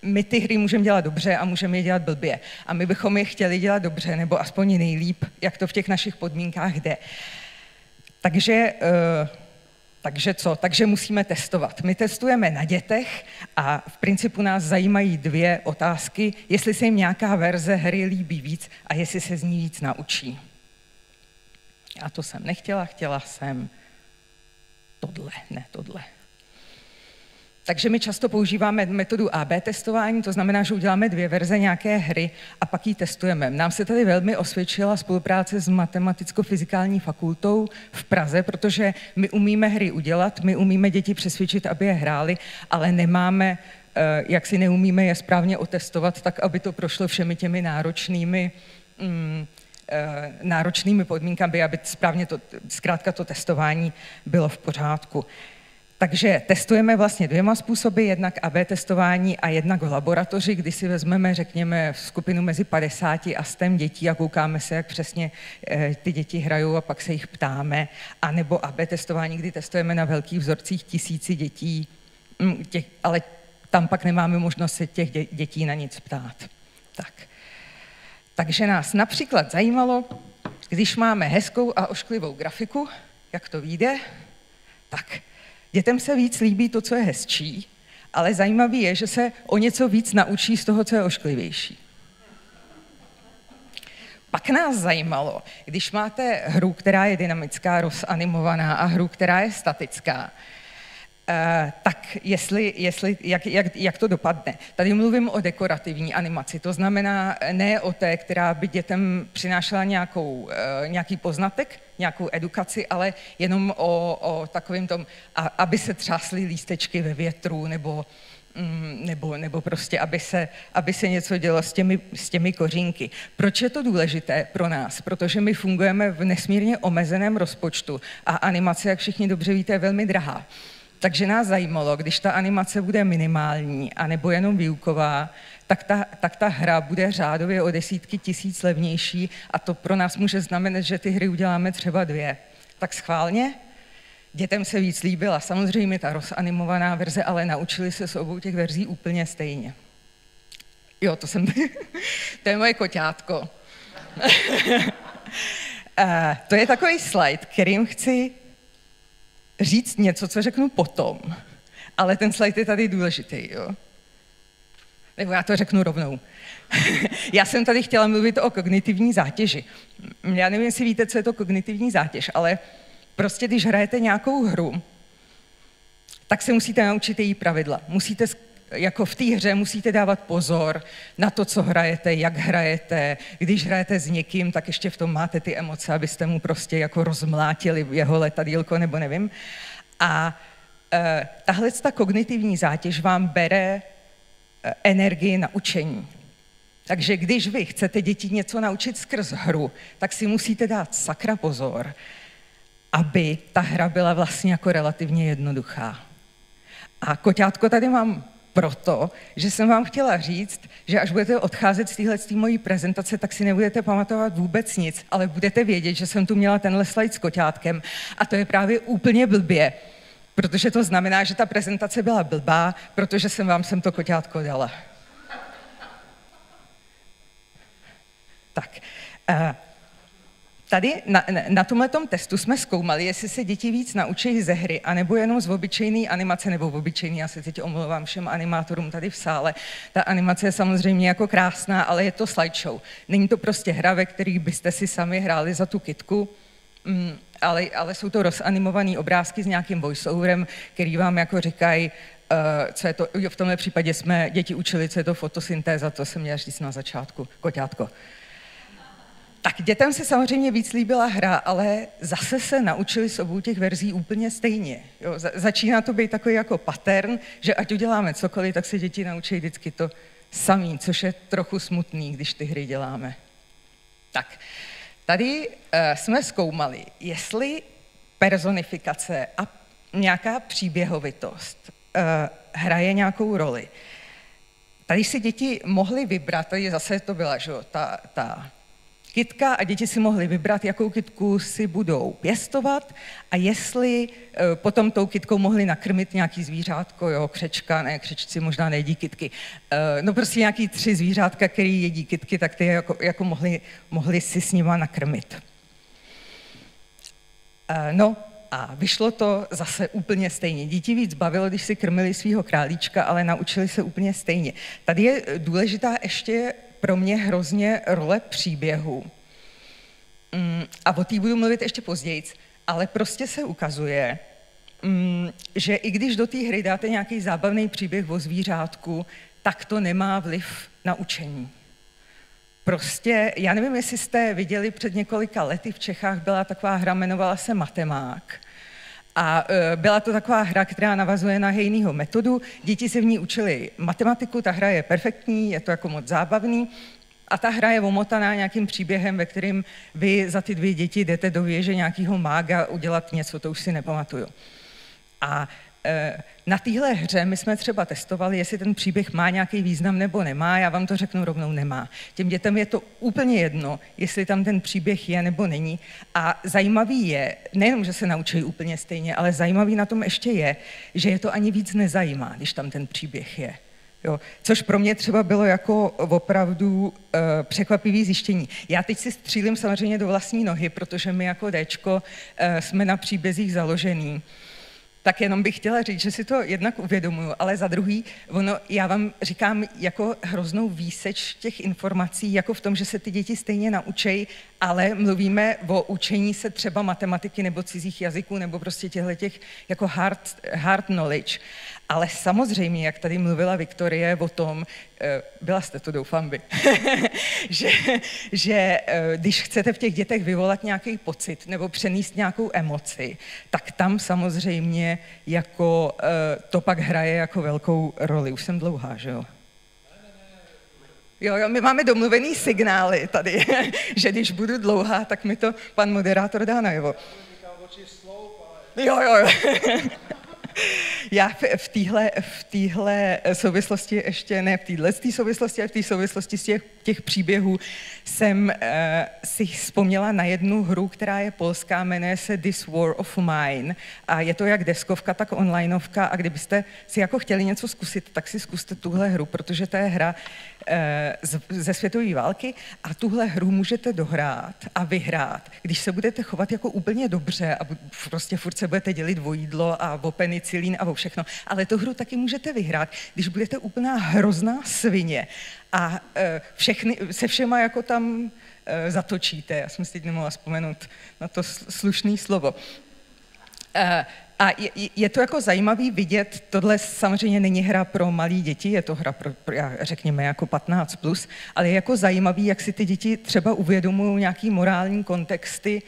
my ty hry můžeme dělat dobře a můžeme je dělat blbě. A my bychom je chtěli dělat dobře, nebo aspoň nejlíp, jak to v těch našich podmínkách jde. Takže co? Takže musíme testovat. My testujeme na dětech a v principu nás zajímají 2 otázky, jestli se jim nějaká verze hry líbí víc a jestli se z ní víc naučí. Já to jsem nechtěla, chtěla jsem tohle. Takže my často používáme metodu AB testování, to znamená, že uděláme 2 verze nějaké hry a pak ji testujeme. Nám se tady velmi osvědčila spolupráce s Matematicko-fyzikální fakultou v Praze, protože my umíme hry udělat, my umíme děti přesvědčit, aby je hráli, ale neumíme je správně otestovat, tak aby to prošlo všemi těmi náročnými podmínkami, aby správně zkrátka to testování bylo v pořádku. Takže testujeme vlastně 2 způsoby, jednak AB testování a jednak v laboratoři, kdy si vezmeme, řekněme, skupinu mezi 50 a 100 dětí a koukáme se, jak přesně ty děti hrajou a pak se jich ptáme, anebo AB testování, kdy testujeme na velkých vzorcích 1000 dětí, ale tam pak nemáme možnost se těch dětí na nic ptát. Takže nás například zajímalo, když máme hezkou a ošklivou grafiku, jak to vyjde, tak dětem se víc líbí to, co je hezčí, ale zajímavé je, že se o něco víc naučí z toho, co je ošklivější. Pak nás zajímalo, když máte hru, která je dynamická, rozanimovaná a hru, která je statická, tak jak to dopadne. Tady mluvím o dekorativní animaci, to znamená ne o té, která by dětem přinášela nějaký poznatek, nějakou edukaci, ale jenom o takovým tom, aby se třásly lístečky ve větru, nebo prostě, aby se něco dělo s těmi kořínky. Proč je to důležité pro nás? Protože my fungujeme v nesmírně omezeném rozpočtu a animace, jak všichni dobře víte, je velmi drahá. Takže nás zajímalo, když ta animace bude minimální anebo jenom výuková, tak ta hra bude řádově o desítky tisíc levnější a to pro nás může znamenat, že ty hry uděláme třeba 2. Tak schválně? Dětem se víc líbila samozřejmě ta rozanimovaná verze, ale naučili se s obou těch verzí úplně stejně. Jo, to je moje koťátko. To je takový slide, kterým chci říct něco, co řeknu potom, ale ten slide je tady důležitý, jo? Nebo já to řeknu rovnou. Já jsem tady chtěla mluvit o kognitivní zátěži. Já nevím, jestli víte, co je to kognitivní zátěž, ale prostě, když hrajete nějakou hru, tak se musíte naučit její pravidla. Jako v té hře musíte dávat pozor na to, co hrajete, jak hrajete. Když hrajete s někým, tak ještě v tom máte ty emoce, abyste mu prostě jako rozmlátili jeho letadýlko, nebo nevím. A tahle kognitivní zátěž vám bere energii na učení. Takže když vy chcete děti něco naučit skrz hru, tak si musíte dát sakra pozor, aby ta hra byla vlastně jako relativně jednoduchá. A koťátko tady mám proto, že jsem vám chtěla říct, že až budete odcházet z téhle mojí prezentace, tak si nebudete pamatovat vůbec nic, ale budete vědět, že jsem tu měla tenhle slide s koťátkem a to je právě úplně blbě, protože to znamená, že ta prezentace byla blbá, protože jsem vám sem to koťátko dala. Tak, tady na tomhletom testu jsme zkoumali, jestli se děti víc naučí ze hry, anebo jenom z obyčejné animace, nebo obyčejný, já se teď omlouvám všem animátorům tady v sále. Ta animace je samozřejmě jako krásná, ale je to slideshow. Není to prostě hra, ve které byste si sami hráli za tu kytku, ale jsou to rozanimované obrázky s nějakým voiceoverem, který vám jako říkají, co je to, v tomhle případě jsme děti učili, co je to fotosyntéza, to jsem měla říct na začátku, koťátko. Tak dětem se samozřejmě víc líbila hra, ale zase se naučili z obou těch verzí úplně stejně. Jo, začíná to být takový jako pattern, že ať uděláme cokoliv, tak se děti naučí vždycky to samý, což je trochu smutný, když ty hry děláme. Tak, tady jsme zkoumali, jestli personifikace a nějaká příběhovitost hraje nějakou roli. Tady si děti mohly vybrat, tady zase to byla, že jo, ta kytka a děti si mohly vybrat, jakou kytku si budou pěstovat a jestli potom tou kytkou mohli nakrmit nějaký zvířátko, jo, křečka, ne, křečci možná nejedí kytky. No prostě nějaký 3 zvířátka, který jedí kytky, tak ty jako mohli si s nima nakrmit. No a vyšlo to zase úplně stejně. Děti víc bavilo, když si krmili svého králíčka, ale naučili se úplně stejně. Tady je důležitá ještě pro mě hrozně role příběhu. A o té budu mluvit ještě později, ale prostě se ukazuje, že i když do té hry dáte nějaký zábavný příběh o zvířátku, tak to nemá vliv na učení. Prostě, já nevím, jestli jste viděli před několika lety v Čechách, byla taková hra, jmenovala se Matemák. A byla to taková hra, která navazuje na Hejnýho metodu. Děti se v ní učili matematiku, ta hra je perfektní, je to jako moc zábavný. A ta hra je omotaná nějakým příběhem, ve kterém vy za ty 2 děti jdete do věže nějakého mága udělat něco, to už si nepamatuju. A na téhle hře my jsme třeba testovali, jestli ten příběh má nějaký význam nebo nemá, já vám to řeknu rovnou, nemá. Těm dětem je to úplně jedno, jestli tam ten příběh je nebo není. A zajímavý je, nejenom, že se naučí úplně stejně, ale zajímavý na tom ještě je, že je to ani víc nezajímá, když tam ten příběh je. Jo, což pro mě třeba bylo jako opravdu překvapivý zjištění. Já teď si střílím samozřejmě do vlastní nohy, protože my jako Dčko jsme na příbězích založený. Tak jenom bych chtěla říct, že si to jednak uvědomuju, ale za druhý, já vám říkám jako hroznou výseč těch informací, jako v tom, že se ty děti stejně naučí, ale mluvíme o učení se třeba matematiky nebo cizích jazyků nebo prostě těchto jako hard knowledge. Ale samozřejmě, jak tady mluvila Viktorie o tom, byla jste to, doufám vy, že když chcete v těch dětech vyvolat nějaký pocit nebo přenést nějakou emoci, tak tam samozřejmě jako to pak hraje jako velkou roli. Už jsem dlouhá, že jo? Jo, my máme domluvený signály tady, že když budu dlouhá, tak mi to pan moderátor dá najevo. Jo. Já v téhle souvislosti ještě ne v téhle souvislosti, ale v té souvislosti z těch příběhů jsem si vzpomněla na jednu hru, která je polská, jmenuje se This War of Mine a je to jak deskovka, tak onlineovka a kdybyste si jako chtěli něco zkusit, tak si zkuste tuhle hru, protože to je hra ze světové války a tuhle hru můžete dohrát a vyhrát, když se budete chovat jako úplně dobře a prostě furt se budete dělit o jídlo a o penicilín a o všechno, ale tu hru taky můžete vyhrát, když budete úplná hrozná svině a se všema jako tam zatočíte. Já jsem si teď nemohla vzpomenout na to slušné slovo. A je to jako zajímavý vidět, tohle samozřejmě není hra pro malé děti, je to hra pro řekněme jako 15+, ale je jako zajímavý, jak si ty děti třeba uvědomují nějaký morální kontexty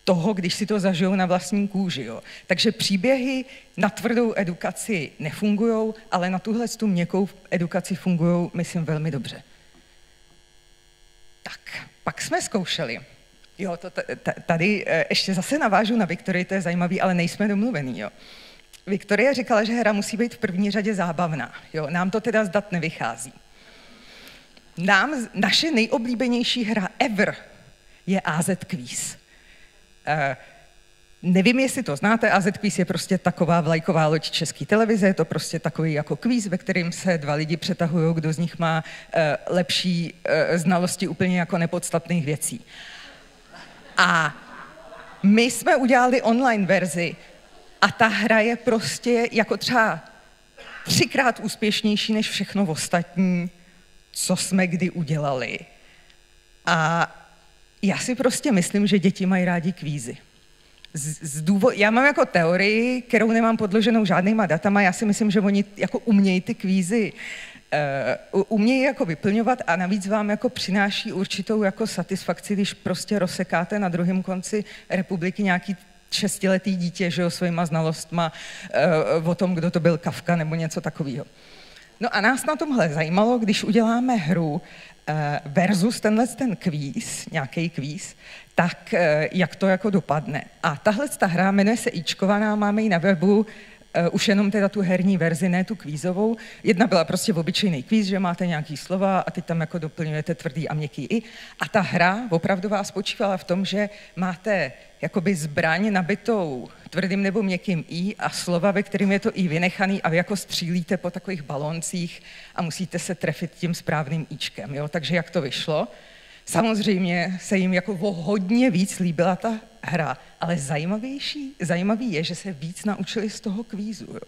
toho, když si to zažijou na vlastní kůži. Jo. Takže příběhy na tvrdou edukaci nefungujou, ale na tuhle tu měkkou edukaci fungují, myslím, velmi dobře. Tak, pak jsme zkoušeli, Jo, tady ještě zase navážu na Viktorii, to je zajímavý, ale nejsme domluvený, jo. Viktoria říkala, že hra musí být v první řadě zábavná, jo. Nám to teda z dat nevychází. Naše nejoblíbenější hra ever je AZ Quiz. Nevím, jestli to znáte, AZ Quiz je prostě taková vlajková loď České televize, je to prostě takový jako kvíz, ve kterým se dva lidi přetahují, kdo z nich má lepší znalosti úplně jako nepodstatných věcí. A my jsme udělali online verzi a ta hra je prostě jako třeba 3krát úspěšnější než všechno ostatní, co jsme kdy udělali. A já si prostě myslím, že děti mají rádi kvízy. Já mám jako teorii, kterou nemám podloženou žádnýma datama, já si myslím, že oni jako umějí ty kvízy, umějí jako vyplňovat a navíc vám jako přináší určitou jako satisfakci, když prostě rozsekáte na druhém konci republiky nějaký 6letý dítě, že jo, svýma znalostma o tom, kdo to byl Kafka nebo něco takového. No a nás na tomhle zajímalo, když uděláme hru versus ten kvíz, nějaký kvíz, tak jak to jako dopadne. A tahle hra jmenuje se Ičkovaná, máme ji na webu, už jenom teda tu herní verzi, ne tu kvízovou. Jedna byla prostě obyčejný kvíz, že máte nějaký slova a teď tam jako doplňujete tvrdý a měkký i. A ta hra opravdu vás spočívala v tom, že máte jakoby zbraň nabitou tvrdým nebo měkkým i a slova, ve kterým je to i vynechaný a vy jako střílíte po takových baloncích a musíte se trefit tím správným ičkem. Jo? Takže jak to vyšlo? Samozřejmě se jim jako o hodně víc líbila ta hra, ale zajímavý je, že se víc naučili z toho kvízu. Jo.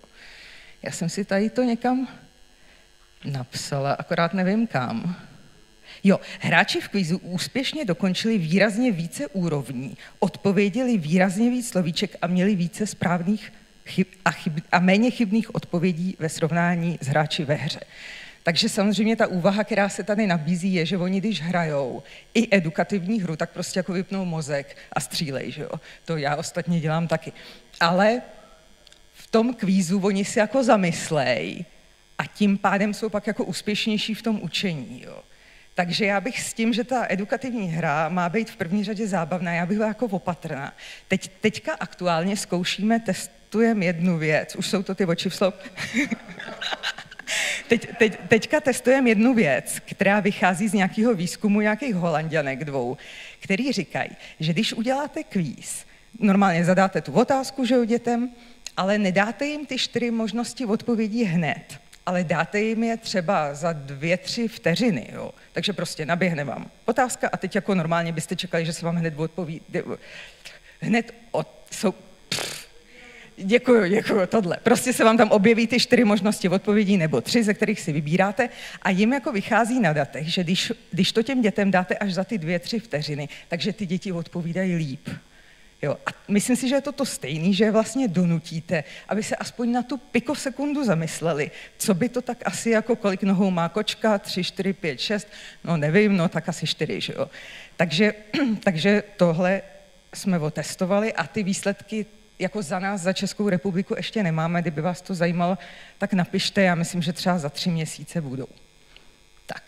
Já jsem si tady to někam napsala, akorát nevím kam. Jo, hráči v kvízu úspěšně dokončili výrazně více úrovní, odpověděli výrazně víc slovíček a měli více správných a méně chybných odpovědí ve srovnání s hráči ve hře. Takže samozřejmě ta úvaha, která se tady nabízí, je, že oni, když hrajou i edukativní hru, tak prostě jako vypnou mozek a střílej, že jo. To já ostatně dělám taky. Ale v tom kvízu oni si jako zamyslej a tím pádem jsou pak jako úspěšnější v tom učení, jo. Takže já bych s tím, že ta edukativní hra má být v první řadě zábavná, já bych byla jako opatrná. Teďka aktuálně zkoušíme, testujeme jednu věc, už jsou to ty oči v sloup. Teďka testujeme jednu věc, která vychází z nějakého výzkumu nějakých Holanďanek 2, který říkají, že když uděláte kvíz, normálně zadáte tu otázku, že jo, dětem, ale nedáte jim ty 4 možnosti odpovědí hned, ale dáte jim je třeba za 2-3 vteřiny, jo. Takže prostě naběhne vám otázka a teď jako normálně byste čekali, že se vám hned odpoví. Děkuju, tohle. Prostě se vám tam objeví ty 4 možnosti odpovědí nebo 3, ze kterých si vybíráte a jim jako vychází na datech, že když to těm dětem dáte až za ty 2-3 vteřiny, takže ty děti odpovídají líp. Jo, a myslím si, že je to stejný, že je vlastně donutíte, aby se aspoň na tu pikosekundu zamysleli, co by to tak asi jako kolik nohou má kočka, 3, 4, 5, 6, no nevím, no tak asi 4, že jo. Takže tohle jsme otestovali a ty výsledky jako za nás, za Českou republiku ještě nemáme, kdyby vás to zajímalo, tak napište, já myslím, že třeba za 3 měsíce budou. Tak,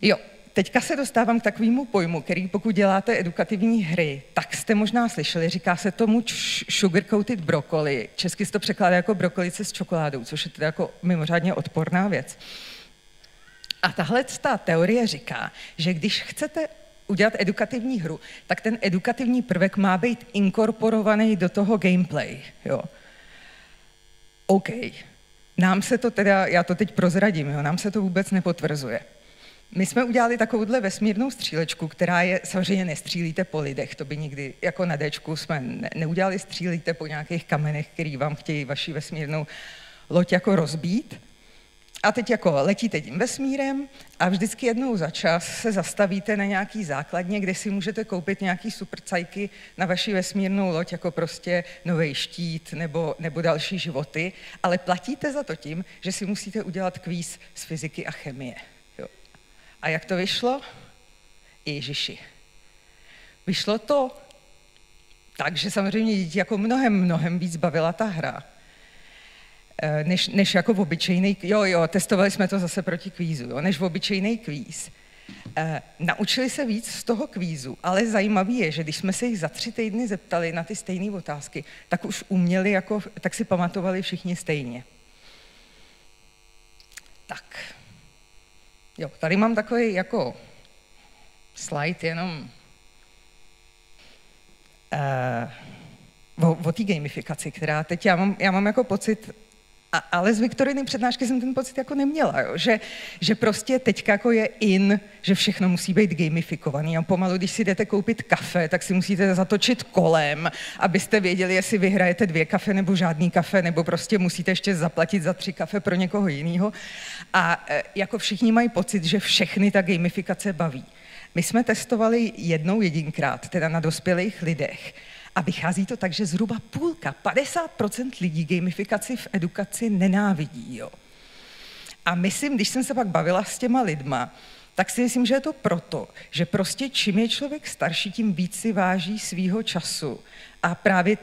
jo. Teďka se dostávám k takovému pojmu, který pokud děláte edukativní hry, tak jste možná slyšeli, říká se tomu sugar-coated broccoli. Česky se to překládá jako brokolice s čokoládou, což je teda jako mimořádně odporná věc. A tahle ta teorie říká, že když chcete udělat edukativní hru, tak ten edukativní prvek má být inkorporovaný do toho gameplay. Jo. OK. Nám se to teda, já to teď prozradím, jo, nám se to vůbec nepotvrzuje. My jsme udělali takovouhle vesmírnou střílečku, která je, samozřejmě nestřílíte po lidech, to by nikdy, jako na Dčku jsme neudělali, střílíte po nějakých kamenech, který vám chtějí vaši vesmírnou loď jako rozbít. A teď jako letíte tím vesmírem a vždycky jednou za čas se zastavíte na nějaký základně, kde si můžete koupit nějaký super cajky na vaši vesmírnou loď, jako prostě novej štít nebo další životy, ale platíte za to tím, že si musíte udělat kvíz z fyziky a chemie. Jo. A jak to vyšlo? Ježiši. Vyšlo to tak, že samozřejmě děti jako mnohem víc bavila ta hra, než jako v obyčejný, jo, testovali jsme to zase proti kvízu, jo, než v obyčejný kvíz. Naučili se víc z toho kvízu, ale zajímavý je, že když jsme se jich za 3 týdny zeptali na ty stejné otázky, tak už uměli, tak si pamatovali všichni stejně. Tak. Jo, tady mám takový jako slide jenom o té gamifikaci, která teď já mám jako pocit, ale z Viktoriny přednášky jsem ten pocit jako neměla, jo? Že prostě teďka jako je in, že všechno musí být gamifikovaný a pomalu, když si jdete koupit kafe, tak si musíte zatočit kolem, abyste věděli, jestli vyhrajete 2 kafe nebo žádný kafe, nebo prostě musíte ještě zaplatit za 3 kafe pro někoho jiného. A jako všichni mají pocit, že všechny ta gamifikace baví. My jsme testovali jedinkrát, teda na dospělých lidech, a vychází to tak, že zhruba 50% lidí gamifikaci v edukaci nenávidí. Jo. A myslím, když jsem se pak bavila s těma lidma, tak si myslím, že je to proto, že prostě čím je člověk starší, tím víc si váží svýho času a právě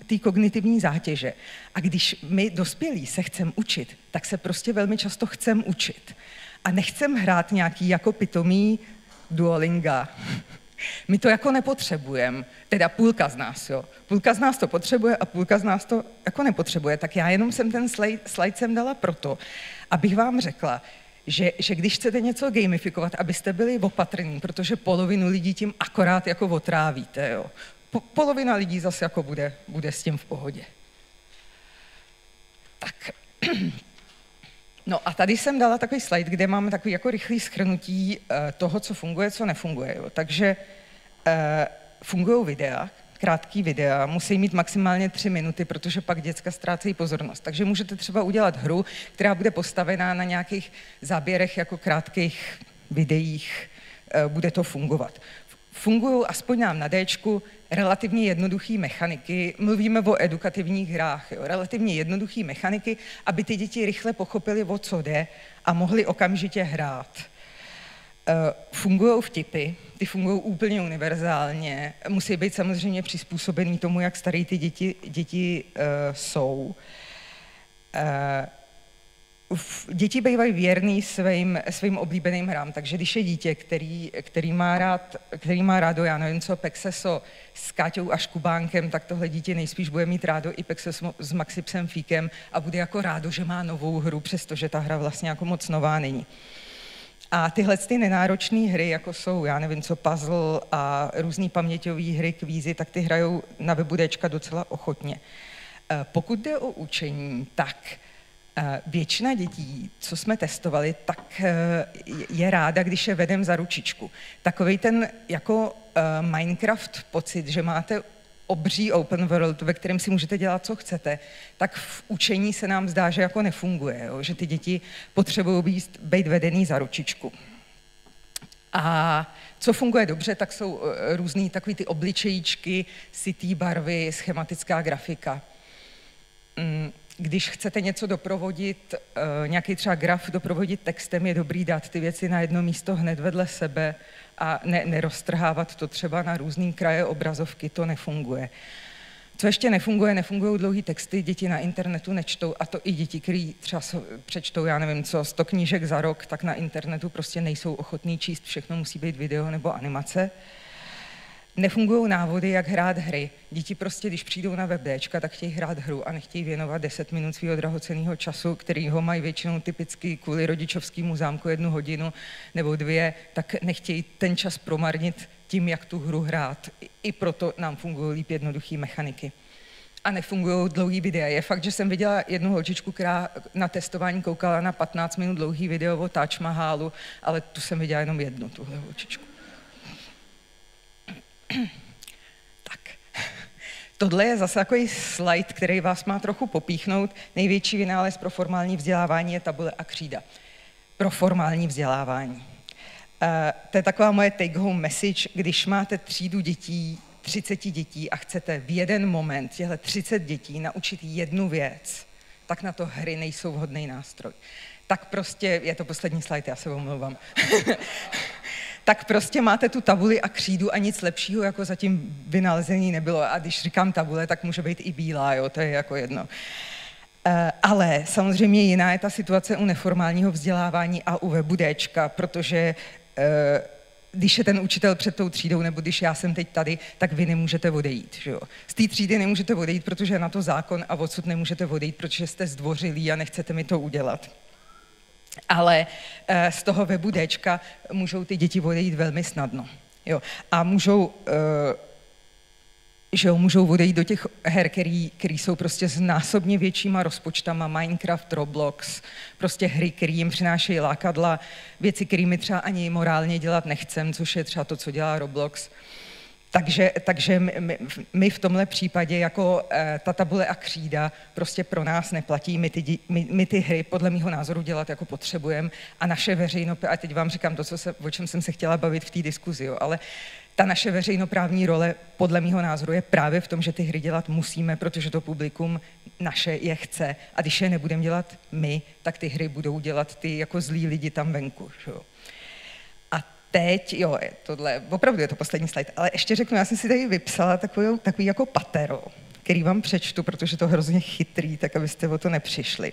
té kognitivní zátěže. A když my dospělí se chceme učit, tak se prostě velmi často chceme učit. A nechceme hrát nějaký jako pitomý Duolinga. My to jako nepotřebujeme, teda půlka z nás, jo. Půlka z nás to potřebuje a půlka z nás to jako nepotřebuje. Tak já jenom jsem ten slide jsem dala proto, abych vám řekla, že když chcete něco gamifikovat, abyste byli opatrní, protože polovinu lidí tím akorát jako otrávíte, jo. Polovina lidí zase jako bude s tím v pohodě. Tak. No a tady jsem dala takový slide, kde máme takový jako rychlý shrnutí toho, co funguje, co nefunguje. Jo. Takže fungují videa, krátký videa, musí mít maximálně 3 minuty, protože pak děcka ztrácejí pozornost. Takže můžete třeba udělat hru, která bude postavená na nějakých záběrech jako krátkých videích, bude to fungovat. Fungují aspoň nám na Dčku relativně jednoduché mechaniky, mluvíme o edukativních hrách, jo, relativně jednoduché mechaniky, aby ty děti rychle pochopili, o co jde a mohli okamžitě hrát. Fungují vtipy, ty fungují úplně univerzálně, musí být samozřejmě přizpůsobený tomu, jak starý ty děti jsou. Děti bývají věrný svým oblíbeným hrám, takže když je dítě, který má rádo, já nevím co, Pexeso s Káťou a Škubánkem, tak tohle dítě nejspíš bude mít rádo i Pexeso s Maxipsem Fíkem a bude jako rádo, že má novou hru, přestože ta hra vlastně jako moc nová není. A tyhle ty nenáročné hry, jako jsou, já nevím co, puzzle a různý paměťové hry, kvízy, tak ty hrajou na webu Dčka docela ochotně. Pokud jde o učení, tak většina dětí, co jsme testovali, tak je ráda, když je vedem za ručičku. Takovej ten jako Minecraft pocit, že máte obří open world, ve kterém si můžete dělat, co chcete, tak v učení se nám zdá, že jako nefunguje, jo? Že ty děti potřebují být vedený za ručičku. A co funguje dobře, tak jsou různý takový ty obličejíčky, sytý barvy, schematická grafika. Když chcete něco doprovodit, nějaký třeba graf doprovodit textem, je dobrý dát ty věci na jedno místo hned vedle sebe a neroztrhávat to třeba na různý kraje obrazovky, to nefunguje. Co ještě nefunguje, nefungují dlouhý texty, děti na internetu nečtou, a to i děti, který třeba přečtou, já nevím co, 100 knížek za rok, tak na internetu prostě nejsou ochotní číst, všechno musí být video nebo animace. Nefungují návody, jak hrát hry. Děti prostě, když přijdou na web Dčka, tak chtějí hrát hru a nechtějí věnovat 10 minut svého drahocenného času, kterýho mají většinou typicky kvůli rodičovskému zámku 1 hodinu nebo 2, tak nechtějí ten čas promarnit tím, jak tu hru hrát. I proto nám fungují líp jednoduché mechaniky. A nefungují dlouhý videa. Je fakt, že jsem viděla jednu holčičku, která na testování koukala na 15 minut dlouhý video o Taj Mahalu, ale tu jsem viděla jenom jednu, tuhle holčičku. Tak, tohle je zase takový slide, který vás má trochu popíchnout. Největší vynález pro formální vzdělávání je tabule a křída. Pro formální vzdělávání. To je taková moje take-home message, když máte třídu dětí, 30 dětí a chcete v jeden moment těhle 30 dětí naučit jednu věc, tak na to hry nejsou vhodný nástroj. Tak prostě, je to poslední slide, já se omlouvám. Tak prostě máte tu tabuli a křídu a nic lepšího jako zatím vynalezení nebylo. A když říkám tabule, tak může být i bílá, jo, to je jako jedno. Ale samozřejmě jiná je ta situace u neformálního vzdělávání a u webu Dčka, protože když je ten učitel před tou třídou, nebo když já jsem teď tady, tak vy nemůžete odejít. Že jo? Z té třídy nemůžete odejít, protože je na to zákon a odsud nemůžete odejít, protože jste zdvořilí a nechcete mi to udělat. Ale z toho webu Dčka můžou ty děti odejít velmi snadno. Jo? A můžou odejít do těch her, který jsou prostě s násobně většíma rozpočtama, Minecraft, Roblox, prostě hry, které jim přinášejí lákadla, věci, kterými třeba ani morálně dělat nechcem, což je třeba to, co dělá Roblox. Takže my v tomhle případě jako ta tabule a křída prostě pro nás neplatí. My ty hry podle mýho názoru dělat jako potřebujeme a naše veřejnoprávní, a teď vám říkám to, o čem jsem se chtěla bavit v té diskuzi, jo, ale ta naše veřejnoprávní role podle mýho názoru je právě v tom, že ty hry dělat musíme, protože to publikum naše je chce. A když je nebudeme dělat my, tak ty hry budou dělat ty jako zlí lidi tam venku. Jo. A teď, jo, tohle, opravdu je to poslední slide, ale ještě řeknu, já jsem si tady vypsala takový jako patero, který vám přečtu, protože to je hrozně chytrý, tak abyste o to nepřišli.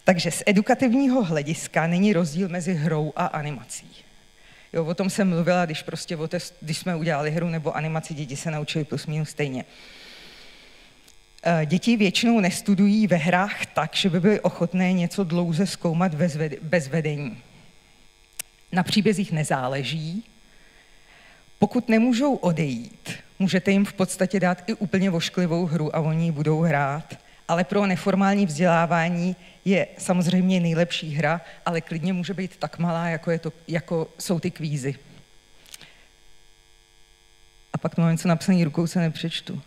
Takže z edukativního hlediska není rozdíl mezi hrou a animací. Jo, o tom jsem mluvila, když jsme udělali hru nebo animaci, děti se naučili plus minus stejně. Děti většinou nestudují ve hrách tak, že by byly ochotné něco dlouze zkoumat bez vedení. Na příbězích nezáleží. Pokud nemůžou odejít, můžete jim v podstatě dát i úplně vošklivou hru a oni ji budou hrát. Ale pro neformální vzdělávání je samozřejmě nejlepší hra, ale klidně může být tak malá, jako jsou ty kvízy. A pak to mám něco napsaný rukou, se nepřečtu.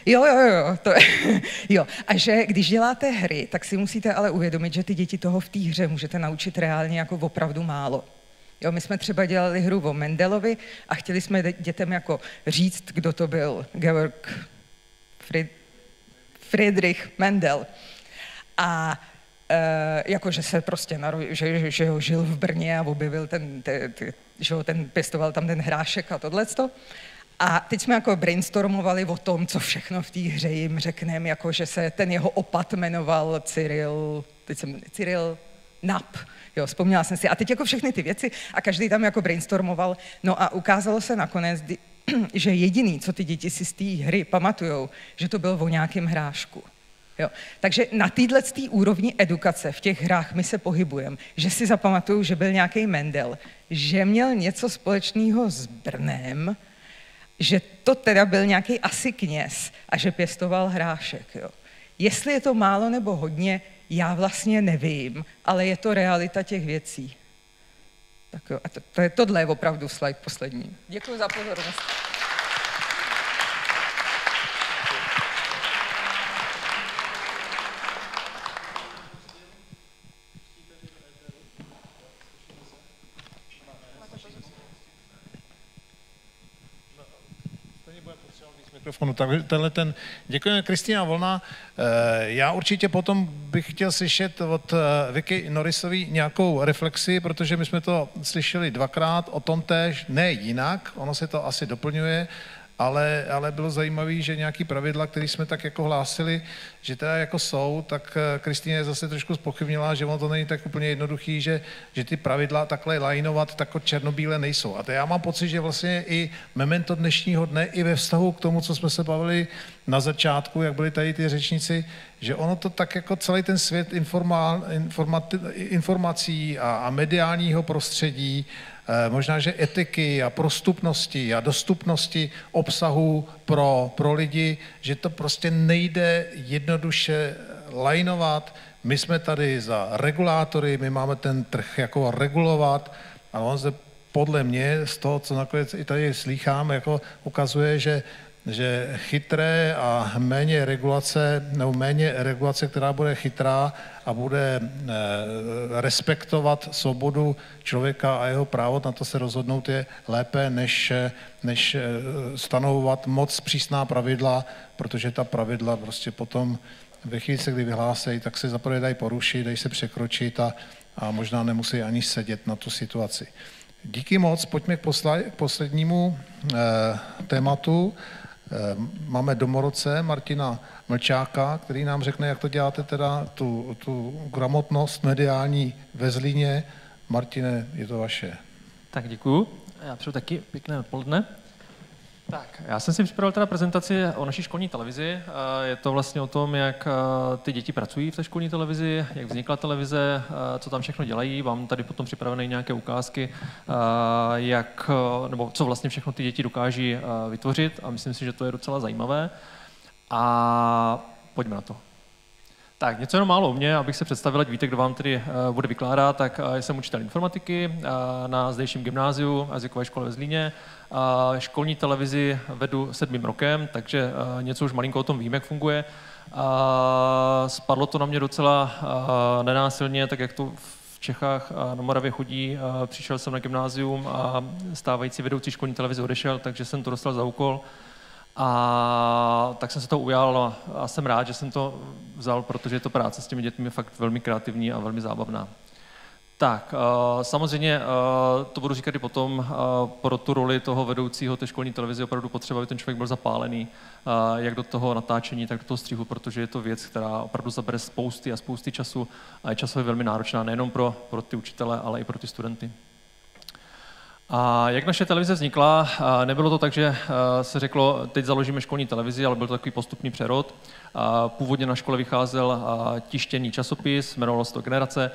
Jo, jo. A že když děláte hry, tak si musíte ale uvědomit, že ty děti toho v té hře můžete naučit reálně jako opravdu málo. Jo, my jsme třeba dělali hru o Mendelovi a chtěli jsme dětem jako říct, kdo to byl, Georg Friedrich Mendel. A jakože se prostě že žil v Brně a objevil ten pěstoval tam ten hrášek a tohleto. A teď jsme jako brainstormovali o tom, co všechno v té hře jim řekneme, jako že se ten jeho opat jmenoval Cyril Nap. Jo, vzpomněla jsem si. A teď jako všechny ty věci a každý tam jako brainstormoval. No a ukázalo se nakonec, že jediný, co ty děti si z té hry pamatujou, že to bylo o nějakém hrášku. Jo. Takže na této úrovni edukace v těch hrách my se pohybujeme, že si zapamatuju, že byl nějaký Mendel, že měl něco společného s Brnem, že to teda byl nějaký asi kněz a že pěstoval hrášek. Jo. Jestli je to málo nebo hodně, já vlastně nevím, ale je to realita těch věcí. Tak jo, a tohle je opravdu slide poslední. Děkuji za pozornost. Děkujeme, Kristýna Volná. Já určitě potom bych chtěl slyšet od Vicky Norrisové nějakou reflexi, protože my jsme to slyšeli dvakrát o tom též, ne jinak, ono se to asi doplňuje, ale bylo zajímavé, že nějaký pravidla, které jsme tak jako hlásili, že teda jako jsou, tak Kristýna zase trošku zpochybnila, že ono to není tak úplně jednoduchý, že ty pravidla takhle lajnovat tak černobíle nejsou. A to já mám pocit, že vlastně i memento dnešního dne, i ve vztahu k tomu, co jsme se bavili na začátku, jak byli tady ty řečníci, že ono to tak jako celý ten svět informací a mediálního prostředí, možná, že etiky a prostupnosti a dostupnosti obsahu pro lidi, že to prostě nejde jednoduše lajnovat. My jsme tady za regulátory, my máme ten trh jako regulovat, ale on se podle mě z toho, co nakonec i tady slýchám, jako ukazuje, že chytré a méně regulace, která bude chytrá a bude respektovat svobodu člověka a jeho právo na to se rozhodnout, je lépe, než stanovovat moc přísná pravidla, protože ta pravidla prostě potom ve chvíli, kdy vyhlásejí, tak se zaprvé dají porušit, dají se překročit a možná nemusí ani sedět na tu situaci. Díky moc, pojďme k poslednímu tématu. Máme domorodce Martina Mlčáka, který nám řekne, jak to děláte teda, tu gramotnost mediální ve Zlíně. Martine, je to vaše. Tak děkuju. Já přeju taky pěkné odpoledne. Tak, já jsem si připravil teda prezentaci o naší školní televizi. Je to vlastně o tom, jak ty děti pracují v té školní televizi, jak vznikla televize, co tam všechno dělají. Mám tady potom připravené nějaké ukázky, nebo co vlastně všechno ty děti dokáží vytvořit a myslím si, že to je docela zajímavé. A pojďme na to. Tak, něco jenom málo o mě, abych se představil, ať víte, kdo vám tedy bude vykládat, tak jsem učitel informatiky na zdejším gymnáziu a jazykové škole ve Zlíně. Školní televizi vedu 7. rokem, takže něco už malinko o tom vím, jak funguje. Spadlo to na mě docela nenásilně, tak jak to v Čechách na Moravě chodí. Přišel jsem na gymnázium a stávající vedoucí školní televize odešel, takže jsem to dostal za úkol. A tak jsem se to ujal a jsem rád, že jsem to vzal, protože je to práce s těmi dětmi fakt velmi kreativní a velmi zábavná. Tak, samozřejmě to budu říkat i potom, pro tu roli toho vedoucího té školní televize opravdu potřeba, aby ten člověk byl zapálený, jak do toho natáčení, tak do toho střihu, protože je to věc, která opravdu zabere spousty a spousty času a je časově velmi náročná nejenom pro ty učitele, ale i pro ty studenty. A jak naše televize vznikla, nebylo to tak, že se řeklo, teď založíme školní televizi, ale byl to takový postupný přerod. Původně na škole vycházel tištěný časopis, jmenovalo se to Generace.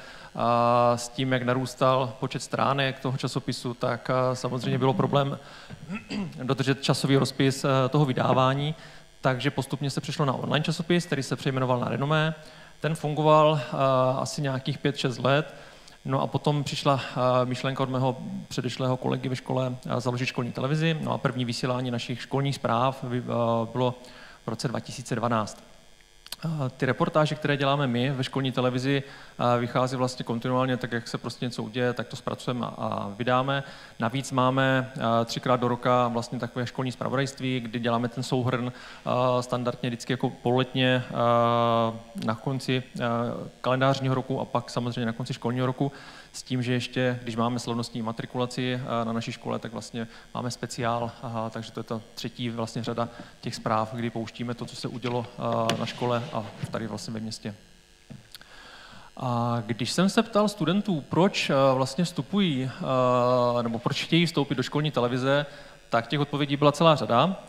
S tím, jak narůstal počet stránek toho časopisu, tak samozřejmě bylo problém dodržet časový rozpis toho vydávání, takže postupně se přešlo na online časopis, který se přejmenoval na Renomé. Ten fungoval asi nějakých 5-6 let. No a potom přišla myšlenka od mého předešlého kolegy ve škole založit školní televizi. No a první vysílání našich školních zpráv bylo v roce 2012. Ty reportáže, které děláme my ve školní televizi, vychází vlastně kontinuálně, tak jak se prostě něco uděje, tak to zpracujeme a vydáme. Navíc máme 3krát do roka vlastně takové školní zpravodajství, kdy děláme ten souhrn standardně vždycky jako pololetně na konci kalendářního roku a pak samozřejmě na konci školního roku. S tím, že ještě, když máme slavnostní matrikulaci na naší škole, tak vlastně máme speciál, takže to je ta třetí vlastně řada těch zpráv, kdy pouštíme to, co se udělo na škole a tady vlastně ve městě. A když jsem se ptal studentů, proč vlastně vstupují, nebo proč chtějí vstoupit do školní televize, tak těch odpovědí byla celá řada.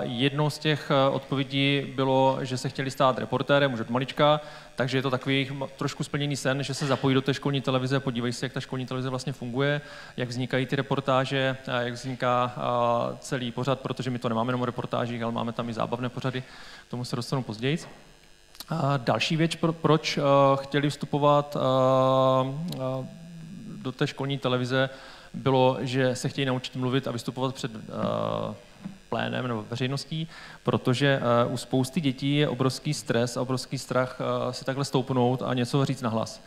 Jednou z těch odpovědí bylo, že se chtěli stát reportérem už od malička, takže je to takový jejich trošku splněný sen, že se zapojí do té školní televize, podívají se, jak ta školní televize vlastně funguje, jak vznikají ty reportáže, jak vzniká celý pořad, protože my to nemáme jenom o reportážích, ale máme tam i zábavné pořady, k tomu se dostanu později. Další věc, proč chtěli vstupovat do té školní televize, bylo, že se chtějí naučit mluvit a vystupovat před plénem nebo veřejností, protože u spousty dětí je obrovský stres a obrovský strach si takhle stoupnout a něco říct nahlas.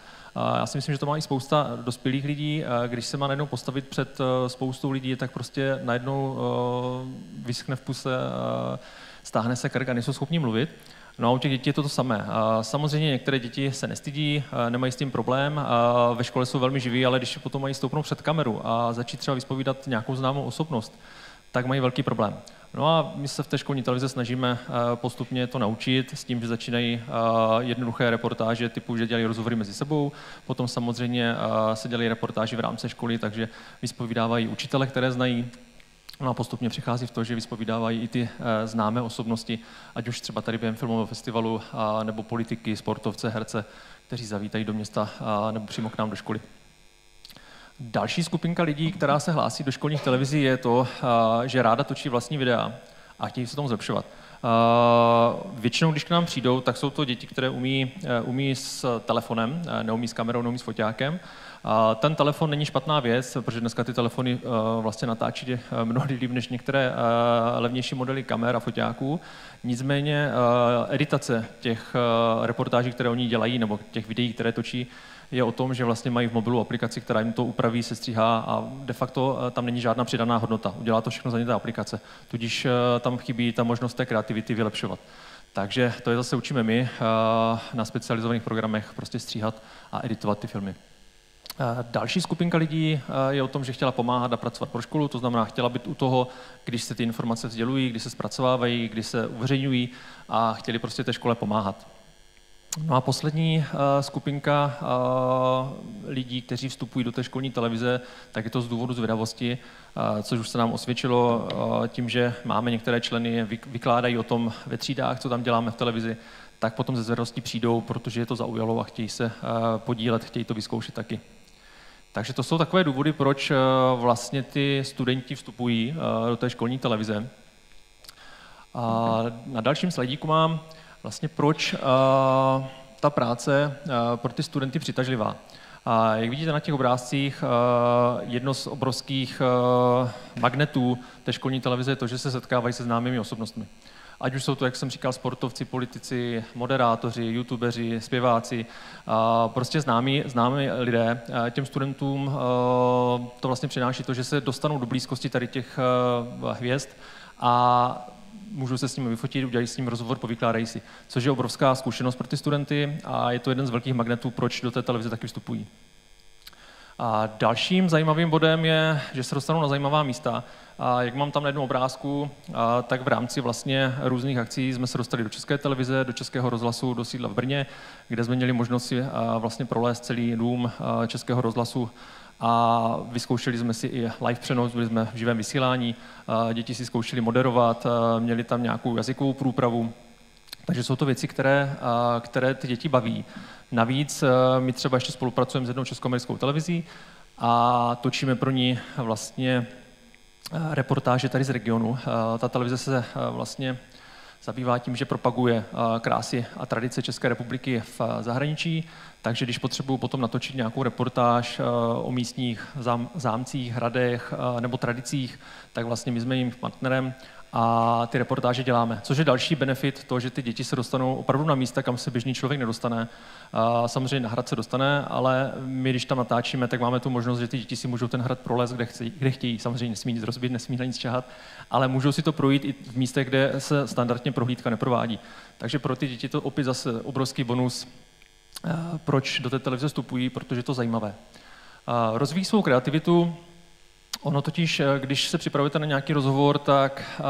Já si myslím, že to má i spousta dospělých lidí. Když se má najednou postavit před spoustou lidí, tak prostě najednou vyschne v puse, stáhne se krk a nejsou schopni mluvit. No a u těch dětí je to samé. Samozřejmě některé děti se nestydí, nemají s tím problém, ve škole jsou velmi živí, ale když potom mají stoupnout před kameru a začít třeba vyspovídat nějakou známou osobnost, tak mají velký problém. No a my se v té školní televize snažíme postupně to naučit s tím, že začínají jednoduché reportáže typu, že dělají rozhovory mezi sebou, potom samozřejmě se dělají reportáže v rámci školy, takže vyspovídávají učitele, které znají. No a postupně přichází v to, že vyspovídávají i ty známé osobnosti, ať už třeba tady během filmového festivalu, nebo politiky, sportovce, herce, kteří zavítají do města nebo přímo k nám do školy. Další skupinka lidí, která se hlásí do školních televizí, je to, že ráda točí vlastní videa a chtějí se tomu zlepšovat. Většinou, když k nám přijdou, tak jsou to děti, které umí s telefonem, neumí s kamerou, neumí s foťákem. Ten telefon není špatná věc, protože dneska ty telefony vlastně natáčí mnohdy líp než některé levnější modely kamer a foťáků. Nicméně editace těch reportáží, které oni dělají, nebo těch videí, které točí, je o tom, že vlastně mají v mobilu aplikaci, která jim to upraví, sestříhá a de facto tam není žádná přidaná hodnota. Udělá to všechno za ně ta aplikace. Tudíž tam chybí ta možnost té kreativity vylepšovat. Takže to je zase učíme my na specializovaných programech prostě stříhat a editovat ty filmy. Další skupinka lidí je o tom, že chtěla pomáhat a pracovat pro školu, to znamená, chtěla být u toho, když se ty informace sdělují, když se zpracovávají, když se uveřejňují a chtěli prostě té škole pomáhat. No a poslední skupinka lidí, kteří vstupují do té školní televize, tak je to z důvodu zvědavosti, což už se nám osvědčilo tím, že máme některé členy, vykládají o tom ve třídách, co tam děláme v televizi, tak potom ze zvědavosti přijdou, protože je to zaujalo a chtějí se podílet, chtějí to vyzkoušet taky. Takže to jsou takové důvody, proč vlastně ty studenti vstupují do té školní televize. A na dalším slajdíku mám vlastně proč ta práce pro ty studenty přitažlivá. A jak vidíte na těch obrázcích, jedno z obrovských magnetů té školní televize je to, že se setkávají se známými osobnostmi. Ať už jsou to, jak jsem říkal, sportovci, politici, moderátoři, youtubeři, zpěváci, prostě známí lidé. Těm studentům to vlastně přináší to, že se dostanou do blízkosti tady těch hvězd a můžou se s nimi vyfotit, udělají s ním rozhovor, povykládají si, což je obrovská zkušenost pro ty studenty a je to jeden z velkých magnetů, proč do té televize taky vstupují. A dalším zajímavým bodem je, že se dostanou na zajímavá místa. A jak mám tam na jednom obrázku, tak v rámci vlastně různých akcí jsme se dostali do České televize, do Českého rozhlasu, do sídla v Brně, kde jsme měli možnost si vlastně prolézt celý dům Českého rozhlasu a vyzkoušeli jsme si i live přenos, byli jsme v živém vysílání, děti si zkoušeli moderovat, měli tam nějakou jazykovou průpravu. Takže jsou to věci, které ty děti baví. Navíc my třeba ještě spolupracujeme s jednou českoamerickou televizí a točíme pro ní vlastně reportáže tady z regionu. Ta televize se vlastně zabývá tím, že propaguje krásy a tradice České republiky v zahraničí, takže když potřebuju potom natočit nějakou reportáž o místních zámcích, hradech nebo tradicích, tak vlastně my jsme jim partnerem a ty reportáže děláme. Což je další benefit, to, že ty děti se dostanou opravdu na místa, kam se běžný člověk nedostane. Samozřejmě na hrad se dostane, ale my, když tam natáčíme, tak máme tu možnost, že ty děti si můžou ten hrad prolézt, kde chtějí. Samozřejmě nesmí nic rozbít, nesmí na nic čahat, ale můžou si to projít i v místech, kde se standardně prohlídka neprovádí. Takže pro ty děti to opět zase obrovský bonus, proč do té televize vstupují, protože je to zajímavé. Rozvíjí svou kreativitu. Ono totiž, když se připravujete na nějaký rozhovor, tak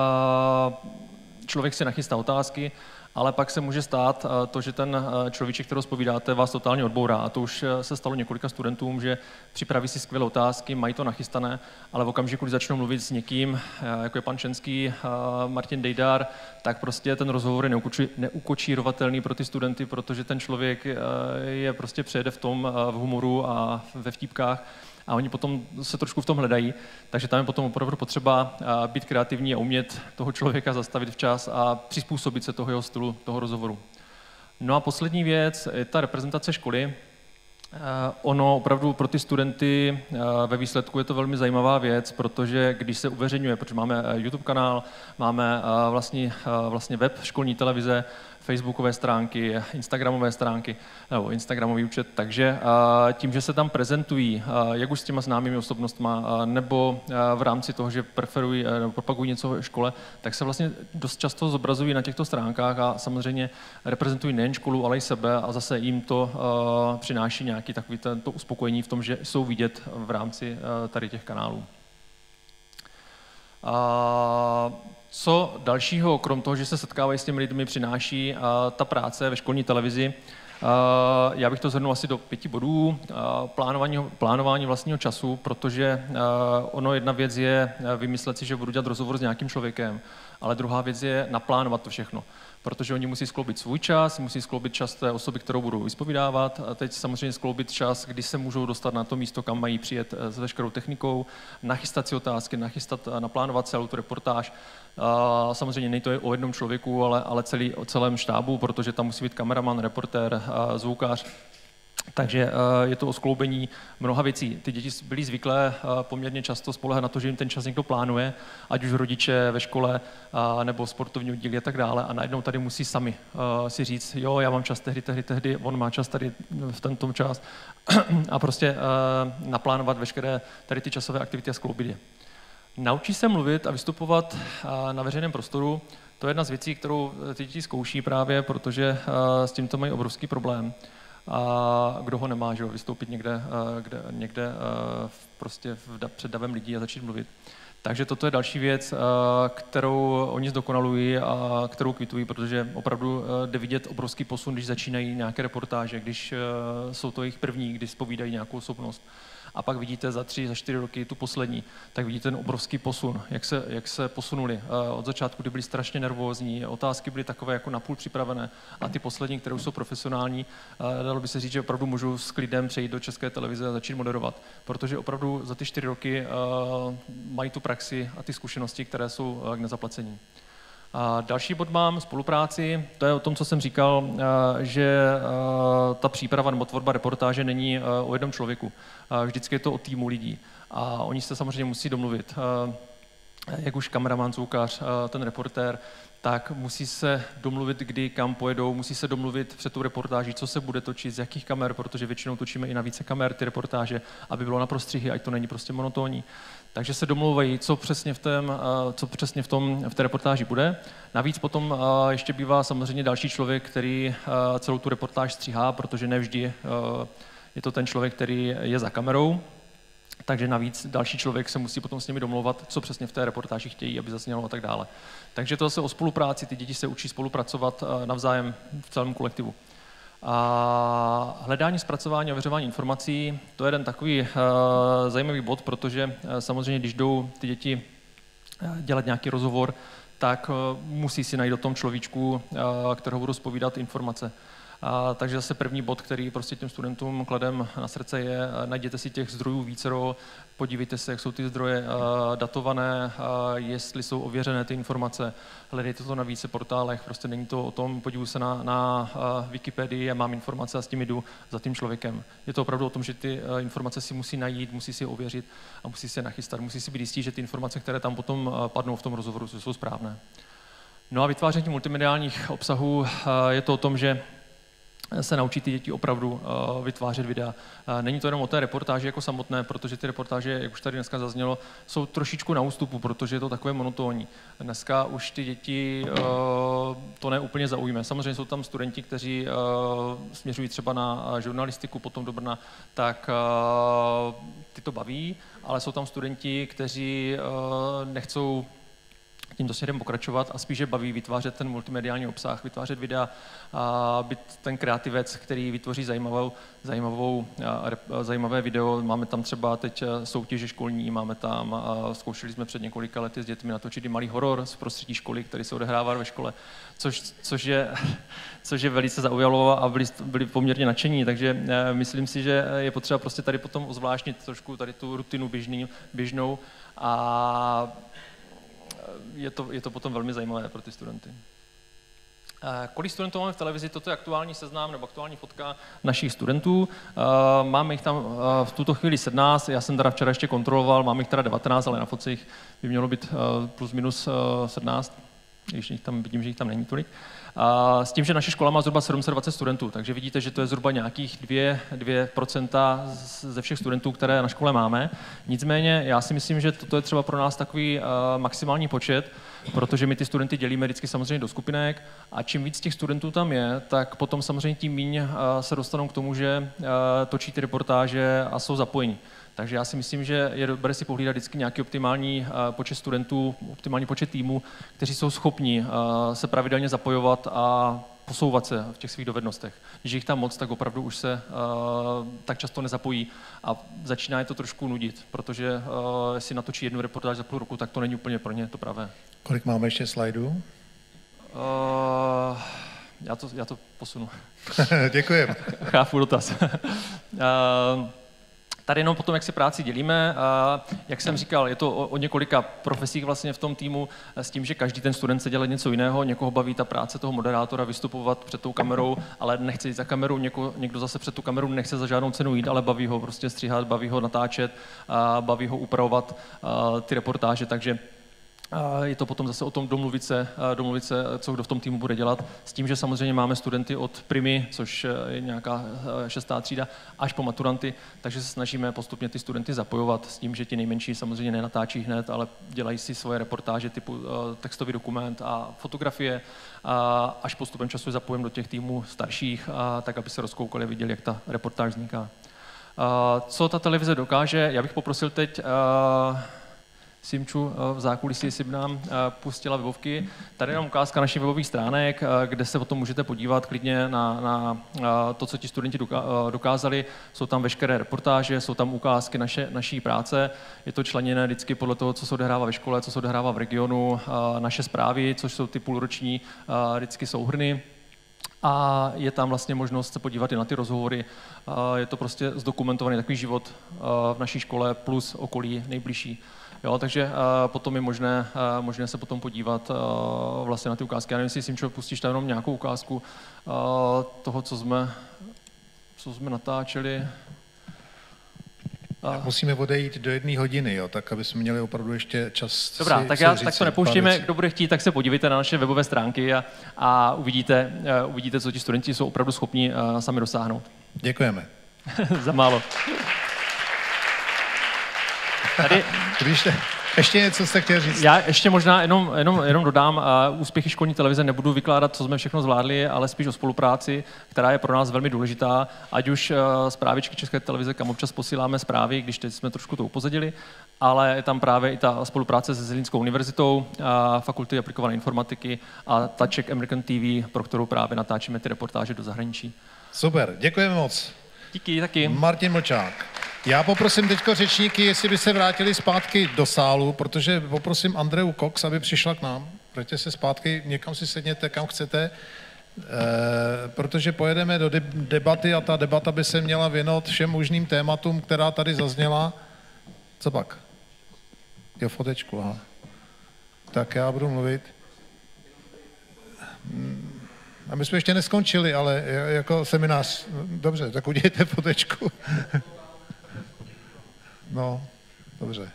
člověk si nachystá otázky, ale pak se může stát to, že ten človíček, kterého zpovídáte, vás totálně odbourá. A to už se stalo několika studentům, že připraví si skvělé otázky, mají to nachystané, ale v okamžiku, kdy začnou mluvit s někým, jako je pan Čenský, Martin Dejdar, tak prostě ten rozhovor je neukočírovatelný pro ty studenty, protože ten člověk je prostě přejede v tom v humoru a ve vtípkách. A oni potom se trošku v tom hledají, takže tam je potom opravdu potřeba být kreativní a umět toho člověka zastavit včas a přizpůsobit se toho jeho stylu, toho rozhovoru. No a poslední věc je ta reprezentace školy. Ono opravdu pro ty studenty ve výsledku je to velmi zajímavá věc, protože když se uveřejňuje, protože máme YouTube kanál, máme vlastně web školní televize, facebookové stránky, instagramové stránky, nebo instagramový účet, takže tím, že se tam prezentují, jak už s těma známými osobnostma, nebo v rámci toho, že preferují nebo propagují něco v škole, tak se vlastně dost často zobrazují na těchto stránkách a samozřejmě reprezentují nejen školu, ale i sebe a zase jim to přináší nějaký takový to uspokojení v tom, že jsou vidět v rámci tady těch kanálů. Co dalšího, krom toho, že se setkávají s těmi lidmi, přináší ta práce ve školní televizi? Já bych to shrnul asi do 5 bodů. Plánování vlastního času, protože ono jedna věc je vymyslet si, že budu dělat rozhovor s nějakým člověkem, ale druhá věc je naplánovat to všechno. Protože oni musí skloubit svůj čas, musí skloubit čas té osoby, kterou budou vyspovídávat, a teď samozřejmě skloubit čas, kdy se můžou dostat na to místo, kam mají přijet s veškerou technikou, nachystat si otázky, naplánovat celou tu reportáž. Samozřejmě nejde to o jednom člověku, ale o celém štábu, protože tam musí být kameraman, reportér, zvukař. Takže je to o skloubení mnoha věcí. Ty děti byly zvyklé poměrně často spoléhat na to, že jim ten čas někdo plánuje, ať už rodiče ve škole nebo sportovní oddíly a tak dále. A najednou tady musí sami si říct, jo, já mám čas tehdy, on má čas tady v tento čas a prostě naplánovat veškeré tady ty časové aktivity a skloubit je. Naučí se mluvit a vystupovat na veřejném prostoru. To je jedna z věcí, kterou ty děti zkouší právě, protože s tímto mají obrovský problém. A kdo ho nemá, že ho, vystoupit někde prostě před davem lidí a začít mluvit. Takže toto je další věc, kterou oni zdokonalují a kterou kvitují, protože opravdu jde vidět obrovský posun, když začínají nějaké reportáže, když jsou to jejich první, když zpovídají nějakou osobnost. A pak vidíte za 3, za 4 roky tu poslední, tak vidíte ten obrovský posun, jak se posunuli. Od začátku, kdy byli strašně nervózní, otázky byly takové jako napůl připravené a ty poslední, které už jsou profesionální, dalo by se říct, že opravdu můžu s klidem přejít do České televize a začít moderovat, protože opravdu za ty 4 roky mají tu praxi a ty zkušenosti, které jsou k nezaplacení. A další bod mám, spolupráci, to je o tom, co jsem říkal, že ta příprava nebo tvorba reportáže není o jednom člověku. Vždycky je to o týmu lidí a oni se samozřejmě musí domluvit. Jak už kameraman, zvukař, ten reportér, tak musí se domluvit, kdy kam pojedou, musí se domluvit před tou reportáží, co se bude točit, z jakých kamer, protože většinou točíme i na více kamer ty reportáže, aby bylo na prostřihy, ať to není prostě monotónní. Takže se domlouvají, co přesně v té reportáži bude. Navíc potom ještě bývá samozřejmě další člověk, který celou tu reportáž stříhá, protože nevždy je to ten člověk, který je za kamerou. Takže navíc další člověk se musí potom s nimi domlouvat, co přesně v té reportáži chtějí, aby zaznělo a tak dále. Takže to zase o spolupráci, ty děti se učí spolupracovat navzájem v celém kolektivu. A hledání, zpracování a ověřování informací, to je jeden takový zajímavý bod, protože samozřejmě, když jdou ty děti dělat nějaký rozhovor, tak musí si najít o tom človíčku, kterého budou zpovídat informace. Takže zase první bod, který prostě těm studentům kladem na srdce je, najděte si těch zdrojů vícero, podívejte se, jak jsou ty zdroje datované, jestli jsou ověřené ty informace, hledejte to na více portálech, prostě není to o tom, podívej se na Wikipedii a mám informace a s tím jdu za tím člověkem. Je to opravdu o tom, že ty informace si musí najít, musí si je ověřit a musí si je nachystat, musí si být jistý, že ty informace, které tam potom padnou v tom rozhovoru, jsou správné. No a vytváření multimediálních obsahů je to o tom, že se naučí ty děti opravdu vytvářet videa. Není to jenom o té reportáži jako samotné, protože ty reportáže, jak už tady dneska zaznělo, jsou trošičku na ústupu, protože je to takové monotónní. Dneska už ty děti to neúplně zaujme. Samozřejmě jsou tam studenti, kteří směřují třeba na žurnalistiku, potom do Brna, tak ty to baví, ale jsou tam studenti, kteří nechcou tímto směrem pokračovat a spíše baví vytvářet ten multimediální obsah, vytvářet videa a být ten kreativec, který vytvoří zajímavé video. Máme tam třeba teď soutěže školní, máme tam, zkoušeli jsme před několika lety s dětmi natočit i malý horor z prostředí školy, který se odehrává ve škole, což je velice zaujalo a byli poměrně nadšení, takže myslím si, že je potřeba prostě tady potom ozvláštnit trošku tady tu rutinu běžnou a je to potom velmi zajímavé pro ty studenty. Kolik studentů máme v televizi, toto je aktuální seznam nebo aktuální fotka našich studentů. Máme jich tam v tuto chvíli 17, já jsem teda včera ještě kontroloval, máme jich teda 19, ale na fotcích by mělo být plus minus 17, když vidím, že jich tam není tolik. S tím, že naše škola má zhruba 720 studentů, takže vidíte, že to je zhruba nějakých 2% ze všech studentů, které na škole máme. Nicméně já si myslím, že toto je třeba pro nás takový maximální počet, protože my ty studenty dělíme vždycky samozřejmě do skupinek a čím víc těch studentů tam je, tak potom samozřejmě tím míň se dostanou k tomu, že točí ty reportáže a jsou zapojení. Takže já si myslím, že je dobré si pohlídat vždycky nějaký optimální počet studentů, optimální počet týmů, kteří jsou schopni se pravidelně zapojovat a posouvat se v těch svých dovednostech. Když jich tam moc, tak opravdu už se tak často nezapojí a začíná je to trošku nudit, protože jestli natočí jednu reportáž za půl roku, tak to není úplně pro ně to pravé. Kolik máme ještě slajdů? Já to posunu. Děkujem. Chápu dotaz. Tady jenom potom, jak si práci dělíme, jak jsem říkal, je to o několika profesích vlastně v tom týmu, s tím, že každý ten student se dělá něco jiného, někoho baví ta práce toho moderátora, vystupovat před tou kamerou, ale nechce jít za kameru, někdo zase před tu kameru nechce za žádnou cenu jít, ale baví ho prostě stříhat, baví ho natáčet, baví ho upravovat ty reportáže, takže je to potom zase o tom domluvit se, co kdo v tom týmu bude dělat, s tím, že samozřejmě máme studenty od primy, což je nějaká 6. třída, až po maturanty, takže se snažíme postupně ty studenty zapojovat s tím, že ti nejmenší samozřejmě nenatáčí hned, ale dělají si svoje reportáže typu textový dokument a fotografie, až postupem času zapojím do těch týmů starších, tak aby se rozkoukali a viděli, jak ta reportáž vzniká. Co ta televize dokáže, já bych poprosil teď Simču v zákulisí, jestli by nám pustila webovky. Tady je jenom ukázka našich webových stránek, kde se potom můžete podívat klidně na to, co ti studenti dokázali. Jsou tam veškeré reportáže, jsou tam ukázky naší práce. Je to členěné vždycky podle toho, co se odehrává ve škole, co se odehrává v regionu, naše zprávy, což jsou ty půlroční vždycky souhrny. A je tam vlastně možnost se podívat i na ty rozhovory. Je to prostě zdokumentovaný takový život v naší škole plus okolí nejbližší. Jo, takže potom je možné se potom podívat vlastně na ty ukázky. Já nevím, jestli Simčo, pustíš tam jenom nějakou ukázku toho, co jsme natáčeli. Musíme odejít do 1 hodiny, jo, tak aby jsme měli opravdu ještě čas. Dobrá, tak to nepouštíme. Kdo bude chtít, tak se podívejte na naše webové stránky a uvidíte, co ti studenti jsou opravdu schopni sami dosáhnout. Děkujeme. Za málo. Tady... Ještě něco jste chtěl říct? Já ještě možná jenom dodám, úspěchy školní televize nebudu vykládat, co jsme všechno zvládli, ale spíš o spolupráci, která je pro nás velmi důležitá, ať už zprávičky České televize, kam občas posíláme zprávy, když teď jsme trošku to upozadili, ale je tam právě i ta spolupráce se Zlínskou univerzitou, Fakulty aplikované informatiky a Taček American TV, pro kterou právě natáčíme ty reportáže do zahraničí. Super, děkujeme moc. Díky, taky. Martin Mlčák. Já poprosím teďko řečníky, jestli by se vrátili zpátky do sálu, protože poprosím Andreu Cox, aby přišla k nám. Vraťte se zpátky, někam si sedněte, kam chcete, protože pojedeme do debaty a ta debata by se měla věnovat všem možným tématům, která tady zazněla. Co pak? Jo, fotečku, aha. Tak já budu mluvit. A my jsme ještě neskončili, ale jako seminář. Dobře, tak udějte fotečku. No, dobře.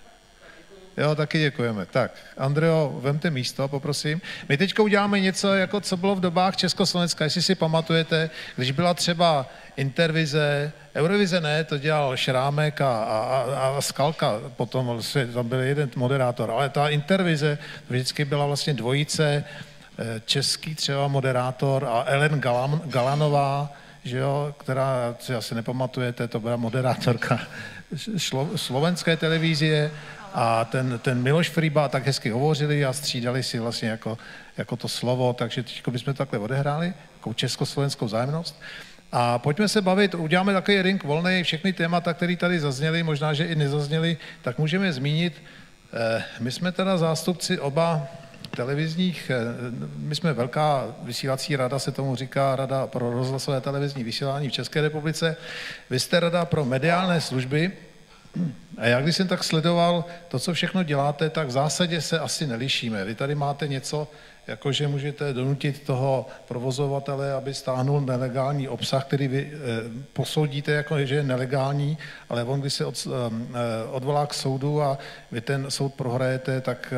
Jo, taky děkujeme. Tak, Andreo, vemte místo, poprosím. My teďka uděláme něco, jako co bylo v dobách Československa, jestli si pamatujete, když byla třeba Intervize, Eurovize ne, to dělal Šrámek a Skalka, potom vlastně tam byl jeden moderátor, ale ta Intervize vždycky byla vlastně dvojice, český třeba moderátor a Ellen Galanová, že jo, která, si asi nepamatujete, to byla moderátorka slovenské televize a ten Miloš Fríba tak hezky hovořili a střídali si vlastně jako to slovo, takže teď bychom to takhle odehráli, jako československou vzájemnost. A pojďme se bavit, uděláme takový ring volnej, všechny témata, které tady zazněly, možná, že i nezazněly, tak můžeme zmínit. My jsme teda zástupci oba televizních, my jsme velká vysílací rada, se tomu říká Rada pro rozhlasové televizní vysílání v České republice. Vy jste Rada pro mediální služby a já když jsem tak sledoval to, co všechno děláte, tak v zásadě se asi nelišíme. Vy tady máte něco, jako že můžete donutit toho provozovatele, aby stáhnul nelegální obsah, který vy posoudíte, jako že je nelegální, ale on, když se odvolá k soudu a vy ten soud prohrajete, tak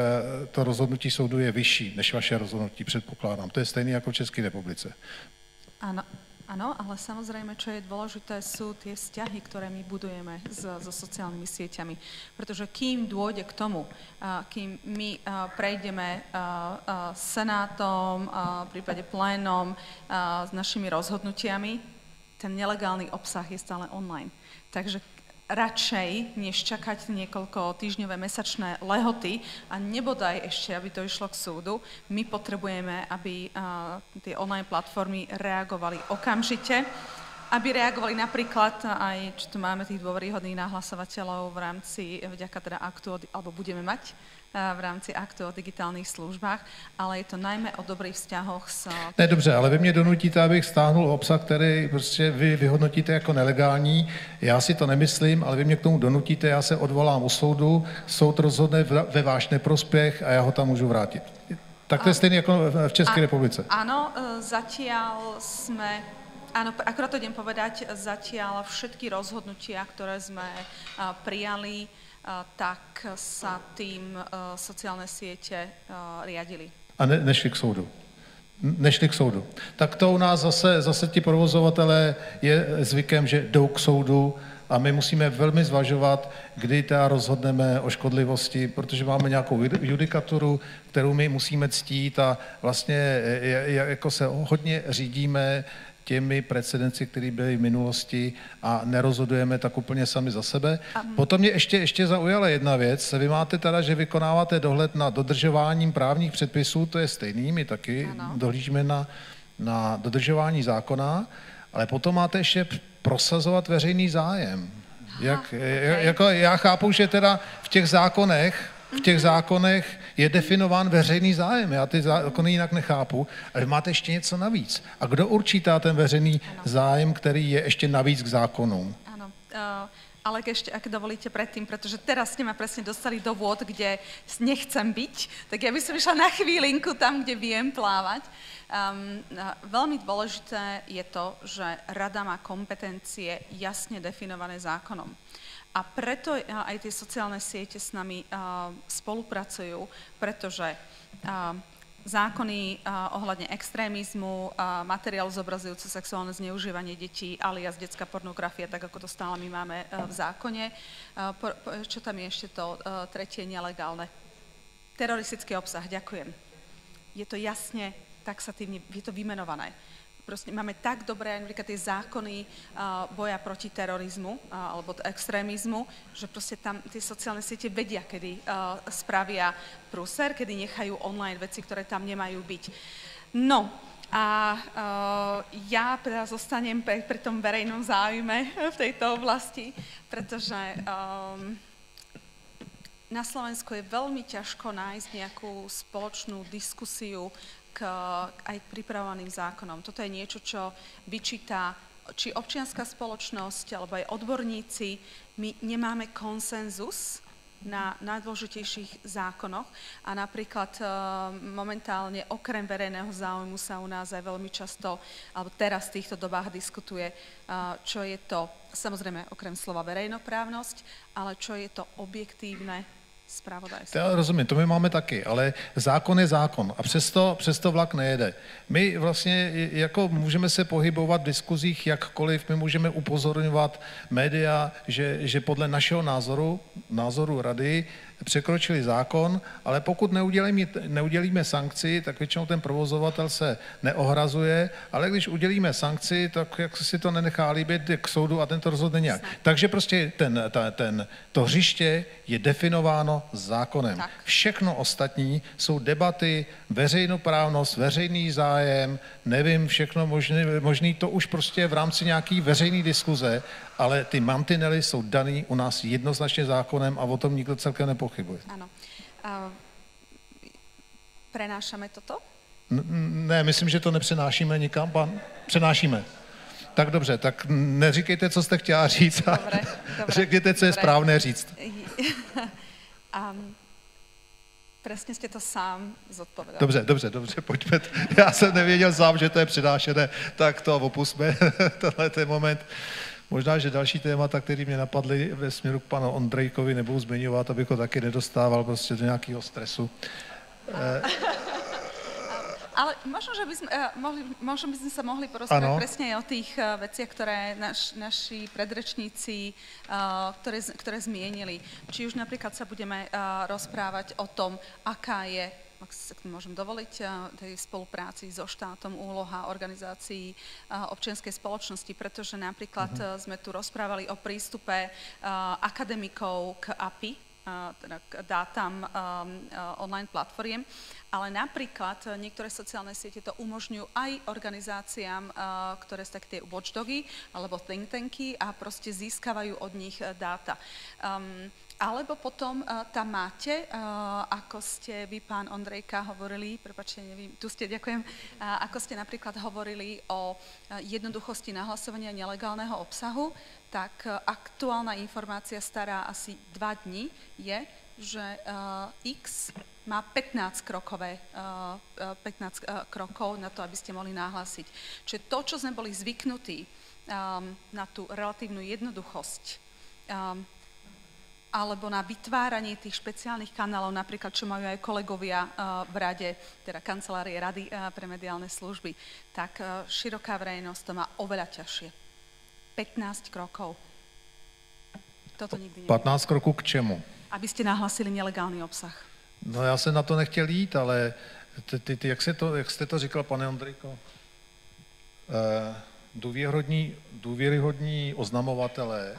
to rozhodnutí soudu je vyšší než vaše rozhodnutí, předpokládám. To je stejné jako v České republice. Áno, ale samozrejme, čo je dôležité, sú tie vzťahy, ktoré my budujeme so sociálnymi sieťami. Pretože kým dôjde k tomu, kým my prejdeme senátom, v prípade plénom, s našimi rozhodnutiami, ten nelegálny obsah je stále online. Takže radšej, než čakať niekoľko týždňové, mesačné lehoty a nebodaj ešte, aby to išlo k súdu, my potrebujeme, aby tie online platformy reagovali okamžite, aby reagovali napríklad aj, čo tu máme tých dôveryhodných nahlasovateľov v rámci, vďaka teda aktu, alebo budeme mať v rámci aktu o digitálních službách, ale je to najmä o dobrých vzťahoch s... Ne, dobře, ale vy mě donutíte, abych stáhnul obsah, který prostě vy vyhodnotíte jako nelegální. Já si to nemyslím, ale vy mě k tomu donutíte, já se odvolám u soudu, soud rozhodne ve váš neprospěch a já ho tam můžu vrátit. Tak to je stejné jako v České republice. Áno, zatiaľ sme... Áno, akorát to idem povedať, zatiaľ všetky rozhodnutia, ktoré sme prijali, tak sa tým sociálne siete riadili. A nešli k soudu. Nešli k soudu. Tak to u nás zase ti provozovatelé je zvykem, že jdou k soudu a my musíme velmi zvažovat, kdy teda rozhodneme o škodlivosti, protože máme nějakou judikaturu, kterou my musíme ctít a vlastně jako se hodně řídíme těmi precedenci, které byly v minulosti a nerozhodujeme tak úplně sami za sebe. Potom mě ještě zaujala jedna věc. Vy máte teda, že vykonáváte dohled na dodržováním právních předpisů, to je stejný, my taky dohlížíme na dodržování zákona, ale potom máte ještě prosazovat veřejný zájem. Jako já chápu, že teda v těch zákonech je definován veřejný zájem. Já ty zákony jinak nechápu, ale máte ještě něco navíc. A kdo určítá ten veřejný zájem, který je ještě navíc k zákonům? Áno. Ale ešte, ak dovolíte predtým, pretože teraz ste ma presne dostali do vôd, kde nechcem byť, tak ja by som išla na chvílinku tam, kde viem plávať. Veľmi dôležité je to, že rada má kompetencie jasne definované zákonom. A preto aj tie sociálne siete s nami spolupracujú, pretože zákony ohľadne extrémizmu, materiál zobrazujúci sexuálne zneužívanie detí, alias detská pornografia, tak ako to stále my máme v zákone. Čo tam je ešte to tretie nelegálne? Teroristický obsah, ďakujem. Je to jasne, taxatívne, je to vymenované. Proste máme tak dobré napríklad tie zákony boja proti terorizmu alebo extrémizmu, že proste tam tie sociálne siete vedia, kedy spravia prúser, kedy nechajú online veci, ktoré tam nemajú byť. No a ja teda zostanem pri tom verejnom záujme v tejto oblasti, pretože na Slovensku je veľmi ťažko nájsť nejakú spoločnú diskusiu aj k pripravovaným zákonom. Toto je niečo, čo vyčíta či občianská spoločnosť, alebo aj odborníci. My nemáme konsenzus na najdôležitejších zákonoch a napríklad momentálne okrem verejného záujmu sa u nás aj veľmi často, alebo teraz v týchto dobách diskutuje, čo je to, samozrejme okrem slova verejnoprávnosť, ale čo je to objektívne zpravodajství. Já rozumím, to my máme taky, ale zákon je zákon a přesto vlak nejede. My vlastně jako můžeme se pohybovat v diskuzích jakkoliv, my můžeme upozorňovat média, že podle našeho názoru rady překročili zákon, ale pokud neudělíme sankci, tak většinou ten provozovatel se neohrazuje, ale když udělíme sankci, tak jak si to nenechá líbit k soudu a ten to rozhodne nějak. Takže prostě to hřiště je definováno zákonem. Tak. Všechno ostatní jsou debaty, veřejnoprávnost, veřejný zájem, nevím, všechno možný, to už prostě v rámci nějaký veřejný diskuze, ale ty mantinely jsou daný u nás jednoznačně zákonem a o tom nikdo celkem nepochybuje. Áno. Prenášame toto? Ne, myslím, že to nepřenášíme nikam. Přenášíme. Tak dobře, tak neříkejte, co jste chtěla říct a řekněte, co je správné říct. Presne ste to sám zodpovedali. Dobře, pojďme. Já jsem nevěděl sám, že to je přenášené, tak to opusme, tenhle ten moment. Možná, že další témata, které mě napadly ve směru k panu Ondrejkovi, nebudu zmiňovat, abych ho taky nedostával prostě do nějakého stresu. Ale možno, že by sme sa mohli porozprávať presne aj o tých veciach, ktoré naši predrečníci, ktoré zmienili. Či už napríklad sa budeme rozprávať o tom, aká je, ak sa môžem dovoliť, tej spolupráci so štátom úloha organizácií občianskej spoločnosti, pretože napríklad sme tu rozprávali o prístupe akademikov k API, teda k dátam online platformiem, ale napríklad niektoré sociálne siete to umožňujú aj organizáciám, ktoré sú také tie watchdogy alebo think tanky a proste získavajú od nich dáta. Alebo potom tam máte, ako ste vy, pán Ondrejka, hovorili, prepáčte, neviem, tu ste, ďakujem, ako ste napríklad hovorili o jednoduchosti nahlasovania nelegálneho obsahu, tak aktuálna informácia stará asi 2 dni je, že X má 15 krokov na to, aby ste mohli nahlásiť. Čiže to, čo sme boli zvyknutí na tú relatívnu jednoduchosť, alebo na vytváranie tých špeciálnych kanálov, napríklad, čo majú aj kolegovia v rade, teda kancelárie Rady pre mediálne služby, tak široká verejnosť to má oveľa ťažšie. 15 krokov. Toto nikdy nebude. 15 kroků k čemu? Aby ste nahlasili nelegálny obsah. No já jsem na to nechtěl jít, ale jak jste to říkal, pane Ondrejko? důvěryhodní oznamovatelé.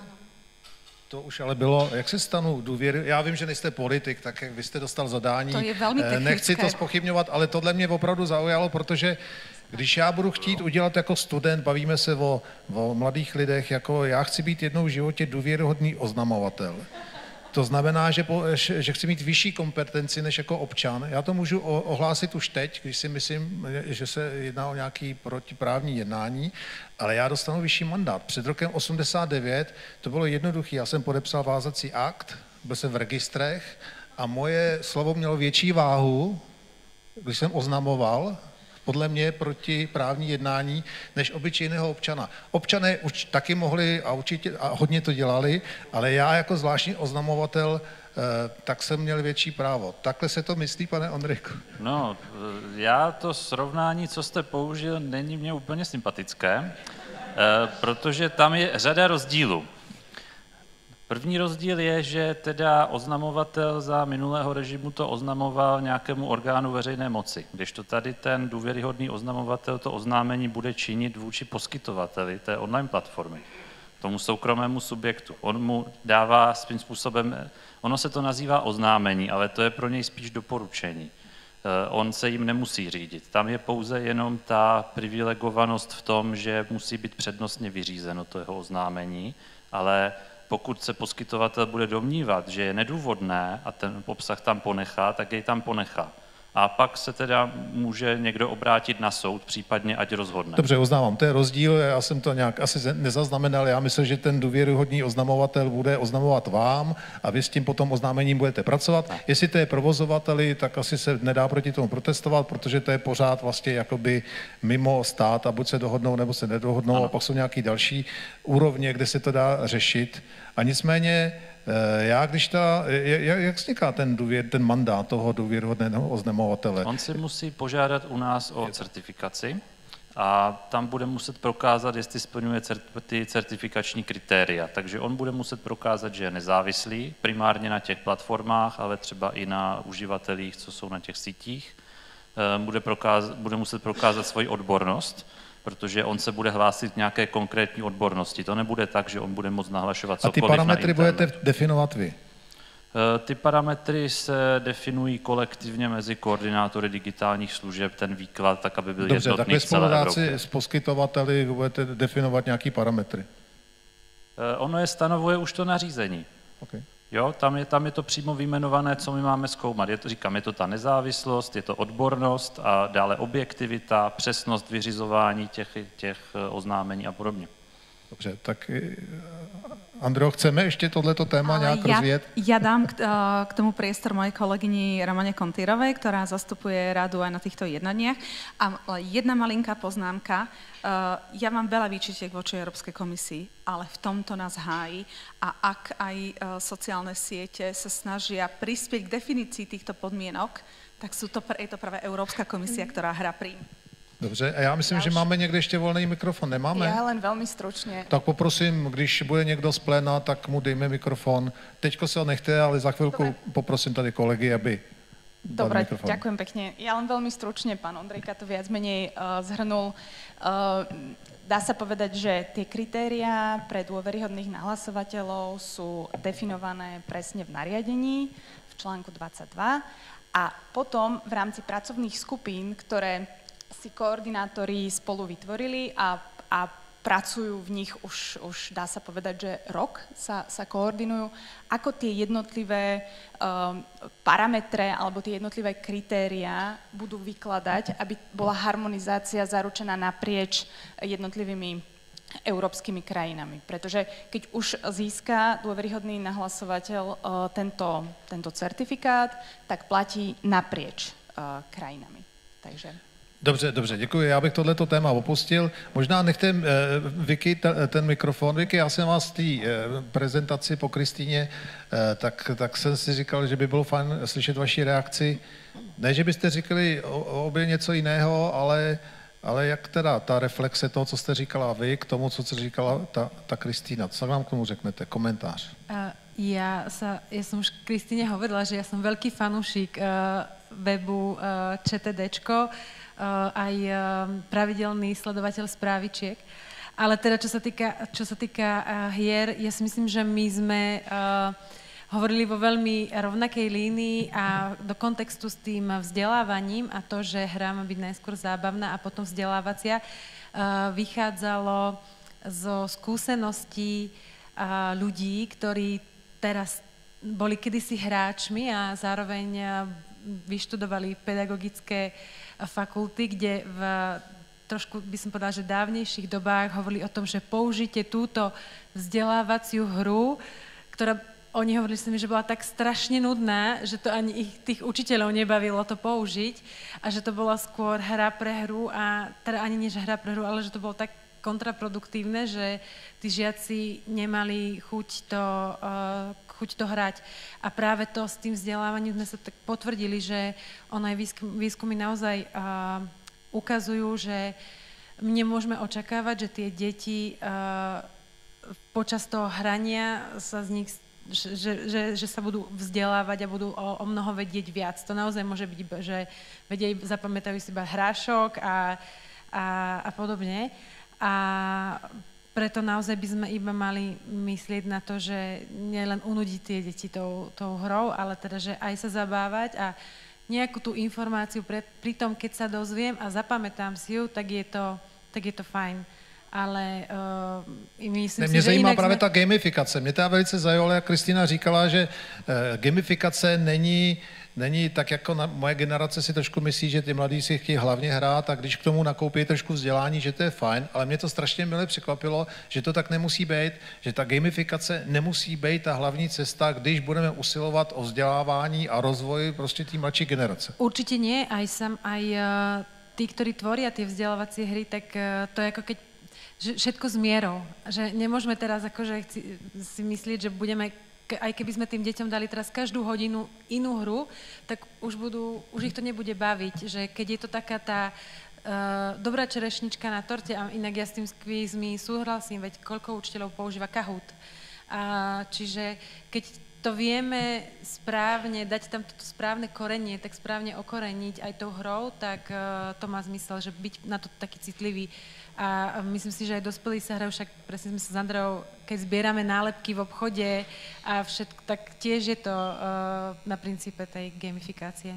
To už ale bylo, jak se stanu já vím, že nejste politik, tak jak vy jste dostal zadání, to je velmi technické. Nechci to zpochybňovat, ale tohle mě opravdu zaujalo, protože když já budu chtít udělat jako student, bavíme se o mladých lidech, jako já chci být jednou v životě důvěryhodný oznamovatel. To znamená, že chci mít vyšší kompetenci než jako občan. Já to můžu ohlásit už teď, když si myslím, že se jedná o nějaký protiprávní jednání, ale já dostanu vyšší mandát. Před rokem 89 to bylo jednoduché. Já jsem podepsal vázací akt, byl jsem v registrech a moje slovo mělo větší váhu, když jsem oznamoval, podle mě protiprávní jednání, než obyčejného občana. Občané už taky mohli a určitě a hodně to dělali, ale já jako zvláštní oznamovatel tak jsem měl větší právo. Takhle se to myslí, pane Ondrejku? No, já to srovnání, co jste použil, není mě úplně sympatické, protože tam je řada rozdílů. První rozdíl je, že teda oznamovatel za minulého režimu to oznamoval nějakému orgánu veřejné moci, kdežto tady ten důvěryhodný oznamovatel to oznámení bude činit vůči poskytovateli té online platformy, tomu soukromému subjektu. On mu dává svým způsobem, ono se to nazývá oznámení, ale to je pro něj spíš doporučení. On se jim nemusí řídit. Tam je pouze jenom ta privilegovanost v tom, že musí být přednostně vyřízeno to jeho oznámení, ale pokud se poskytovatel bude domnívat, že je nedůvodné a ten obsah tam ponechá, tak jej tam ponechá. A pak se teda může někdo obrátit na soud, případně ať rozhodne. Dobře, uznávám, to je rozdíl, já jsem to nějak asi nezaznamenal, já myslím, že ten důvěryhodný oznamovatel bude oznamovat vám a vy s tím potom oznámením budete pracovat. Jestli to je provozovateli, tak asi se nedá proti tomu protestovat, protože to je pořád vlastně jakoby mimo stát a buď se dohodnou, nebo se nedohodnou a pak jsou nějaký další úrovně, kde se to dá řešit. A nicméně jak vzniká ten mandát toho důvěryhodného oznamovatele? On si musí požádat u nás o certifikaci a tam bude muset prokázat, jestli splňuje ty certifikační kritéria. Takže on bude muset prokázat, že je nezávislý, primárně na těch platformách, ale třeba i na uživatelích, co jsou na těch sítích. Bude muset prokázat svoji odbornost, protože on se bude hlásit nějaké konkrétní odbornosti. To nebude tak, že on bude moct nahlašovat cokoliv na internetu. A ty parametry budete definovat vy? Ty parametry se definují kolektivně mezi koordinátory digitálních služeb, ten výklad, tak aby byl jednotný v celé Evropě. Dobře, tak ve spolupráci s poskytovateli budete definovat nějaký parametry? Ono je stanovuje už to nařízení. Okay. Jo, tam je to přímo vyjmenované, co my máme zkoumat. Je to ta nezávislost, je to odbornost a dále objektivita, přesnost vyřizování těch oznámení a podobně. Dobře, tak Andro, chceme ještě tohleto téma nějak rozvíjet? Ja dám k tomu priestor mojej kolegyni Ramane Kontýrovej, ktorá zastupuje radu aj na týchto jednaniach. A jedna malinká poznámka. Ja mám veľa výčitiek voči Európskej komisii, ale v tomto nás hájí. A ak aj sociálne siete sa snažia prispieť k definícii týchto podmienok, tak je to práve Európska komisia, ktorá hrá prím. Dobře, a já myslím, že máme někde ještě volný mikrofon, nemáme? Já len velmi stručně. Tak poprosím, když bude někdo z pléna, tak mu dejme mikrofon. Teďko se ho nechte, ale za chvilku poprosím tady kolegy, aby dali mikrofon. Ďakujem pekne. Ja len veľmi stručne, pán Ondrejka to viac menej zhrnul. Dá sa povedať, že tie kritériá pre dôveryhodných nahlasovateľov sú definované presne v nariadení, v článku 22. A potom v rámci pracovných skupín, ktoré si koordinátori spolu vytvorili a pracujú v nich už dá sa povedať, že rok sa koordinujú, ako tie jednotlivé parametre alebo tie jednotlivé kritériá budú vykladať, aby bola harmonizácia zaručená naprieč jednotlivými európskymi krajinami. Pretože keď už získa dôveryhodný nahlasovateľ tento certifikát, tak platí naprieč krajinami. Takže... Dobře, děkuji. Já bych tohleto téma opustil. Možná nechte Vicky ten mikrofon. Vicky, já jsem vás v té prezentaci po Kristýně, tak jsem si říkal, že by bylo fajn slyšet vaši reakci. Ne, že byste říkali obě něco jiného, ale jak teda ta reflexe toho, co jste říkala vy, k tomu, co říkala ta Kristýna. Co vám k tomu řeknete? Komentář. Ja som už Kristýne hovorila, že ja som veľký fanúšik webu ČTDčko, aj pravidelný sledovateľ správičiek. Ale teda, čo sa týka hier, ja si myslím, že my sme hovorili vo veľmi rovnakej línii a do kontextu s tým vzdelávaním a to, že hra má byť najskôr zábavná a potom vzdelávacia, vychádzalo zo skúseností ľudí, ktorí teraz boli kedysi hráčmi a zároveň vyštudovali pedagogické fakulty, kde v trošku by som povedala, že dávnejších dobách hovorili o tom, že použite túto vzdelávaciu hru, ktorá oni hovorili si mi, že bola tak strašne nudná, že to ani tých učiteľov nebavilo to použiť a že to bola skôr hra pre hru a teda ani nie, že hra pre hru, ale že to bolo tak kontraproduktívne, že tí žiaci nemali chuť to hrať. A práve to s tým vzdelávaním sme sa tak potvrdili, že ono aj výskumy naozaj ukazujú, že my nemôžeme očakávať, že tie deti počas toho hrania sa z nich, že sa budú vzdelávať a budú o mnoho vedieť viac. To naozaj môže byť, že zapamätajú si iba hrášok a podobne. A preto naozaj by sme iba mali myslieť na to, že nielen unudiť tie deti tou hrou, ale teda, že aj sa zabávať a nejakú tú informáciu pri tom, keď sa dozviem a zapamätám si ju, tak je to fajn. Ale myslím si, mě že zajímá právě ta gamifikace. Mě to velice zajímalo, jak Kristýna říkala, že gamifikace není tak, jako moje generace si trošku myslí, že ty mladí si chtějí hlavně hrát a když k tomu nakoupí trošku vzdělání, že to je fajn, ale mě to strašně mile překvapilo, že to tak nemusí být, že ta gamifikace nemusí být ta hlavní cesta, když budeme usilovat o vzdělávání a rozvoj prostě té mladší generace. Určite nie, aj tí, ktorí tvoria tie vzdelávacie hry, tak to je ako keď všetko s mierou, že nemôžeme teraz akože si myslieť, že budeme, aj keby sme tým deťom dali teraz každú hodinu inú hru, tak už ich to nebude baviť, že keď je to taká tá dobrá čerešnička na torte, a inak ja s tým kvízmi súhlasím, veď koľko učiteľov používa Kahoot. Čiže keď to vieme správne, dať tam toto správne korenie, tak správne okoreniť aj tou hrou, tak to má zmysel, že byť na to taký citlivý. A myslím si, že aj dospelí sa hrajú, však presne sme sa s Andreou, keď zbierame nálepky v obchode a všetko, tak tiež je to na princípe tej gamifikácie.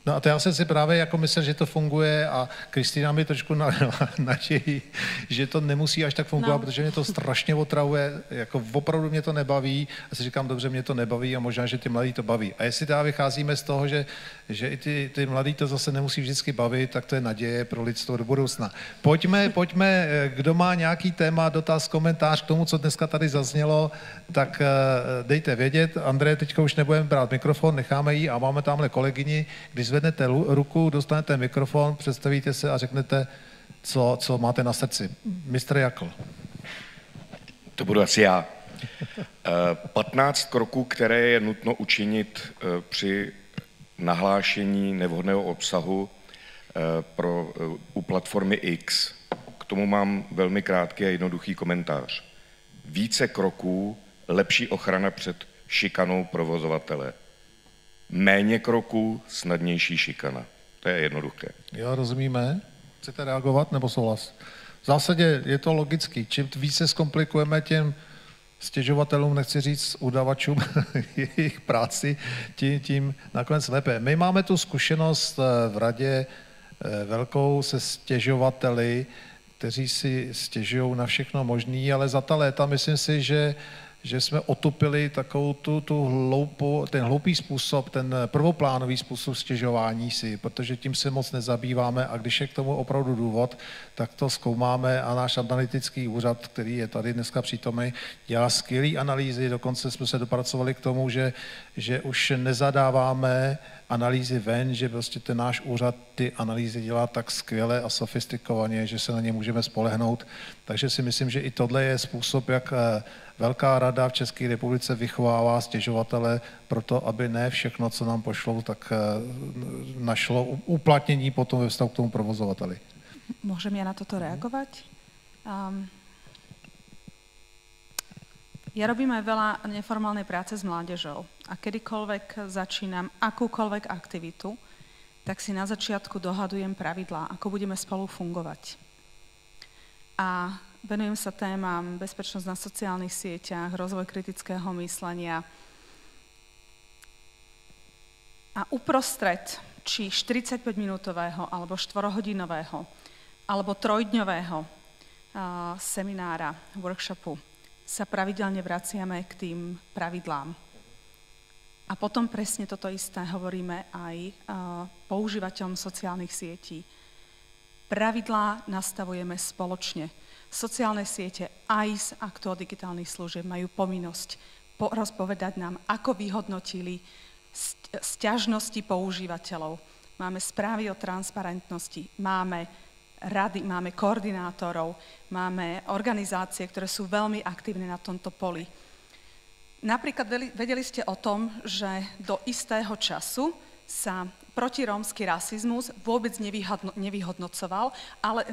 No a to já jsem si právě jako myslel, že to funguje a Kristýna mi trošku nadějí, že to nemusí až tak fungovat, protože mě to strašně otravuje, jako opravdu mě to nebaví a si říkám, dobře, mě to nebaví a možná, že ty mladí to baví. A jestli teda vycházíme z toho, že i ty mladí to zase nemusí vždycky bavit, tak to je naděje pro lidstvo do budoucna. Pojďme, kdo má nějaký téma, dotaz, komentář k tomu, co dneska tady zaznělo, tak dejte vědět. Andreje, teďka už nebudeme brát mikrofon, necháme ji a máme tamhle kolegyni, když zvednete ruku, dostanete mikrofon, představíte se a řeknete, co máte na srdci. Mistr Jakl. To budu asi já. 15 kroků, které je nutno učinit při nahlášení nevhodného obsahu u platformy X. K tomu mám velmi krátký a jednoduchý komentář. Více kroků, lepší ochrana před šikanou provozovatele. Méně kroků, snadnější šikana. To je jednoduché. Jo, rozumíme. Chcete reagovat nebo souhlas? V zásadě je to logický. Čím více zkomplikujeme těm stěžovatelům, nechci říct udavačům jejich práci, tím nakonec lépe. My máme tu zkušenost v radě velkou se stěžovateli, kteří si stěžují na všechno možné, ale za ta léta myslím si, že jsme otupili takovou ten hloupý způsob, ten prvoplánový způsob stěžování si, protože tím se moc nezabýváme a když je k tomu opravdu důvod, tak to zkoumáme a náš analytický úřad, který je tady dneska přítomný, dělá skvělý analýzy, dokonce jsme se dopracovali k tomu, že už nezadáváme analýzy ven, že prostě ten náš úřad ty analýzy dělá tak skvěle a sofistikovaně, že se na ně můžeme spolehnout. Takže si myslím, že i tohle je způsob, jak Velká rada v České republice vychovává stěžovatele proto, aby ne všechno, co nám pošlou, tak našlo uplatnění potom ve vztahu k tomu provozovateli. Môžem ja na toto reagovať? Ja robím aj veľa neformálnej práce s mládežou a kedykoľvek začínam akúkoľvek aktivitu, tak si na začiatku dohadujem pravidlá, ako budeme spolu fungovať. A Venujem sa témam bezpečnosť na sociálnych sieťach, rozvoj kritického myslenia. A uprostred či 45-minútového, alebo 4-hodinového, alebo 3-dňového seminára, workshopu sa pravidelne vraciame k tým pravidlám. A potom presne toto isté hovoríme aj používateľom sociálnych sietí. Pravidlá nastavujeme spoločne. Sociálne siete aj z aktu o digitálnych služieb majú povinnosť rozpovedať nám, ako vyhodnotili sťažnosti používateľov. Máme správy o transparentnosti, máme rady, máme koordinátorov, máme organizácie, ktoré sú veľmi aktívne na tomto poli. Napríklad vedeli ste o tom, že do istého času sa protirómsky rasizmus vôbec nevyhodnocoval, ale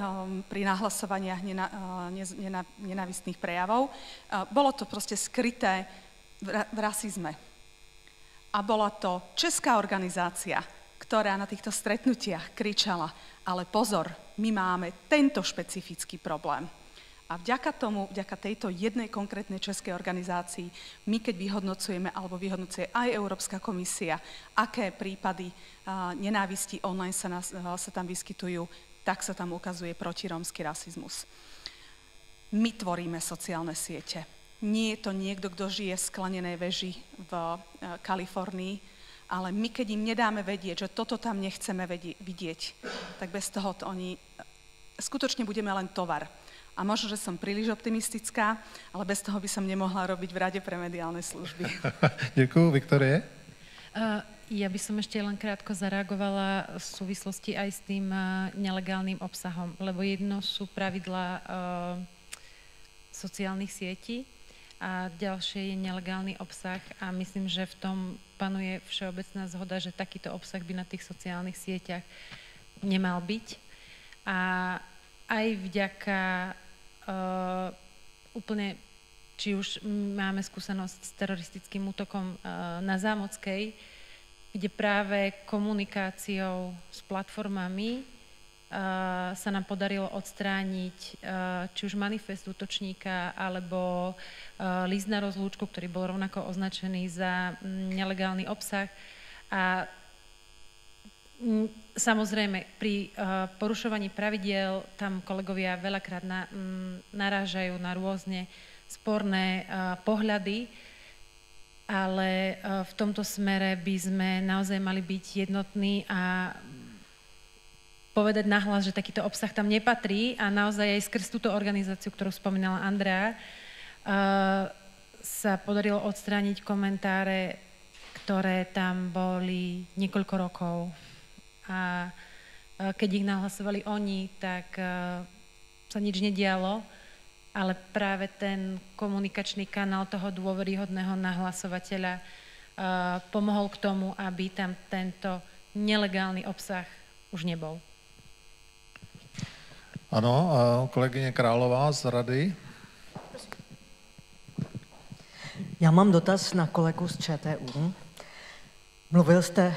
pri nahlasovaniach nenávistných prejavov. Bolo to proste skryté v rasizme. A bola to česká organizácia, ktorá na týchto stretnutiach kričala, ale pozor, my máme tento špecifický problém. A vďaka tomu, vďaka tejto jednej konkrétnej českej organizácii, my keď vyhodnocujeme, alebo vyhodnocuje aj Európska komisia, aké prípady nenávisti online sa tam vyskytujú, tak sa tam ukazuje protirómsky rasizmus. My tvoríme sociálne siete. Nie je to niekto, kto žije v sklenenej veži v Kalifornii, ale my, keď im nedáme vedieť, že toto tam nechceme vidieť, tak bez toho oni skutočne budeme len tovar. A možno, že som príliš optimistická, ale bez toho by som nemohla robiť v Rade pre mediálne služby. Ďakujem, Viktorie. Ja by som ešte len krátko zareagovala v súvislosti aj s tým nelegálnym obsahom, lebo jedno sú pravidlá sociálnych sietí a ďalšie je nelegálny obsah a myslím, že v tom panuje všeobecná zhoda, že takýto obsah by na tých sociálnych sieťach nemal byť. A aj vďaka úplne, či už máme skúsenosť s teroristickým útokom na Zámockej, kde práve komunikáciou s platformami sa nám podarilo odstrániť či už manifest útočníka alebo list na rozlúčku, ktorý bol rovnako označený za nelegálny obsah. A samozrejme, pri porušovaní pravidiel tam kolegovia veľakrát narážajú na rôzne sporné pohľady, ale v tomto smere by sme naozaj mali byť jednotní a povedať nahlas, že takýto obsah tam nepatrí a naozaj aj skrz túto organizáciu, ktorú spomínala Andrea, sa podarilo odstrániť komentáre, ktoré tam boli niekoľko rokov. A keď ich nahlasovali oni, tak sa nič nedialo, ale práve ten komunikačný kanál toho dôveryhodného nahlasovateľa pomohol k tomu, aby tam tento nelegálny obsah už nebol. Ano, kolegyně Králová z Rady. Já mám dotaz na kolegu z ČTÚ. Mluvil jste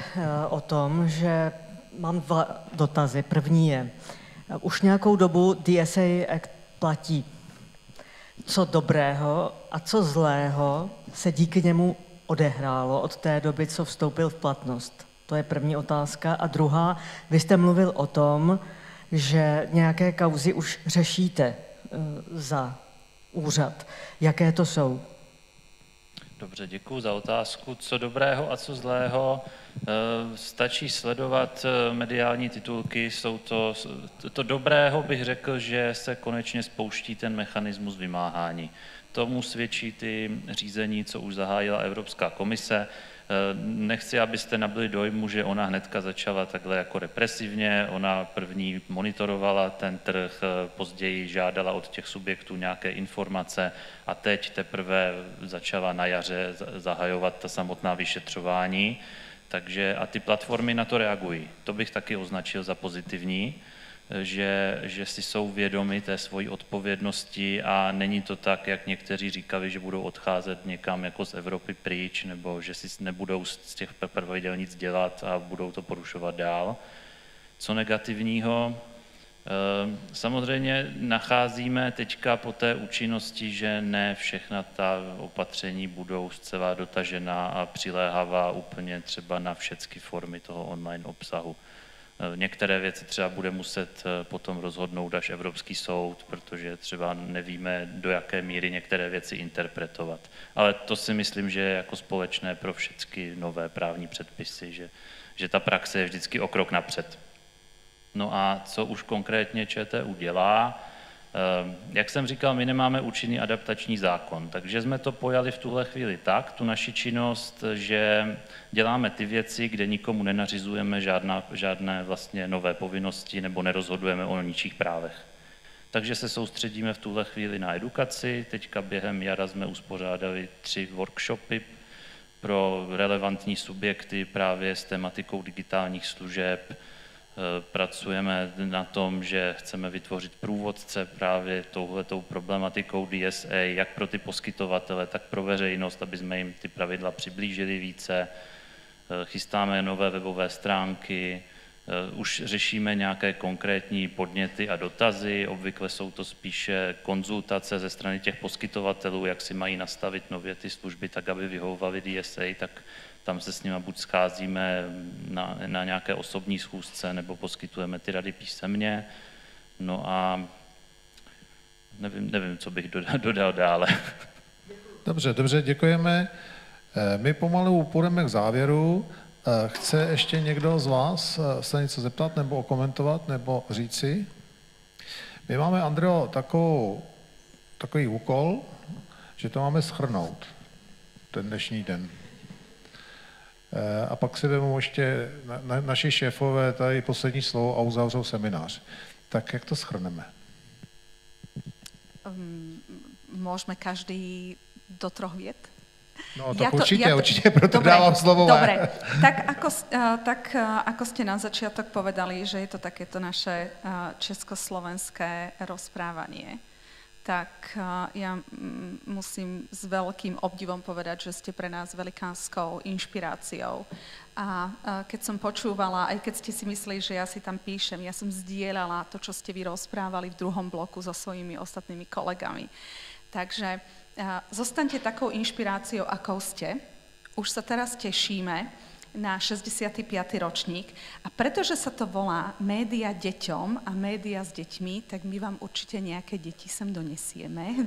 o tom, že mám dva dotazy. První je, už nějakou dobu DSA Act platí. Co dobrého a co zlého se díky němu odehrálo od té doby, co vstoupil v platnost? To je první otázka. A druhá, vy jste mluvil o tom, že nějaké kauzy už řešíte za úřad. Jaké to jsou? Dobře, děkuji za otázku. Co dobrého a co zlého? Stačí sledovat mediální titulky. Jsou to dobrého bych řekl, že se konečně spouští ten mechanismus vymáhání. Tomu svědčí ty řízení, co už zahájila Evropská komise. Nechci, abyste nabyli dojmu, že ona hnedka začala takhle jako represivně, ona první monitorovala ten trh, později žádala od těch subjektů nějaké informace a teď teprve začala na jaře zahajovat ta samotná vyšetřování. Takže a ty platformy na to reagují. To bych taky označil za pozitivní, že si jsou vědomi té svojí odpovědnosti a není to tak, jak někteří říkali, že budou odcházet někam jako z Evropy pryč, nebo že si nebudou z těch pravidel nic dělat a budou to porušovat dál. Co negativního? Samozřejmě nacházíme teďka po té účinnosti, že ne všechna ta opatření budou zcela dotažená a přiléhavá úplně třeba na všechny formy toho online obsahu. Některé věci třeba bude muset potom rozhodnout až Evropský soud, protože třeba nevíme, do jaké míry některé věci interpretovat. Ale to si myslím, že je jako společné pro všechny nové právní předpisy, že ta praxe je vždycky o krok napřed. No a co už konkrétně ČTÚ dělá? Jak jsem říkal, my nemáme účinný adaptační zákon, takže jsme to pojali v tuhle chvíli tak, tu naši činnost, že děláme ty věci, kde nikomu nenařizujeme žádné vlastně nové povinnosti nebo nerozhodujeme o ničích právech. Takže se soustředíme v tuhle chvíli na edukaci. Teďka během jara jsme uspořádali 3 workshopy pro relevantní subjekty právě s tematikou digitálních služeb. Pracujeme na tom, že chceme vytvořit průvodce právě touhletou problematikou DSA, jak pro ty poskytovatele, tak pro veřejnost, aby jsme jim ty pravidla přiblížili více. Chystáme nové webové stránky, už řešíme nějaké konkrétní podněty a dotazy, obvykle jsou to spíše konzultace ze strany těch poskytovatelů, jak si mají nastavit nově ty služby, tak aby vyhovovaly DSA, tak tam se s nimi buď scházíme na nějaké osobní schůzce, nebo poskytujeme ty rady písemně. No a nevím, co bych dodal dále. Dobře, děkujeme. My pomalu půjdeme k závěru. Chce ještě někdo z vás se něco zeptat, nebo okomentovat, nebo říci? My máme, Andreo, takový úkol, že to máme shrnout, ten dnešní den. A pak si vezmou ještě naši šéfové tady poslední slovo a uzavřou seminář. Tak jak to shrneme? Môžeme každý do 3 viet? No tak určite, proto dávam slovo. Dobre, tak ako ste na začiatok povedali, že je to takéto naše československé rozprávanie, tak ja musím s veľkým obdivom povedať, že ste pre nás velikánskou inšpiráciou. A keď som počúvala, aj keď ste si mysleli, že ja si tam píšem, ja som zdieľala to, čo ste vy rozprávali v druhom bloku so svojimi ostatnými kolegami. Takže zostaňte takou inšpiráciou, akou ste. Už sa teraz tešíme na 65. ročník a pretože sa to volá Média deťom a média s deťmi, tak my vám určite nejaké deti sem donesieme.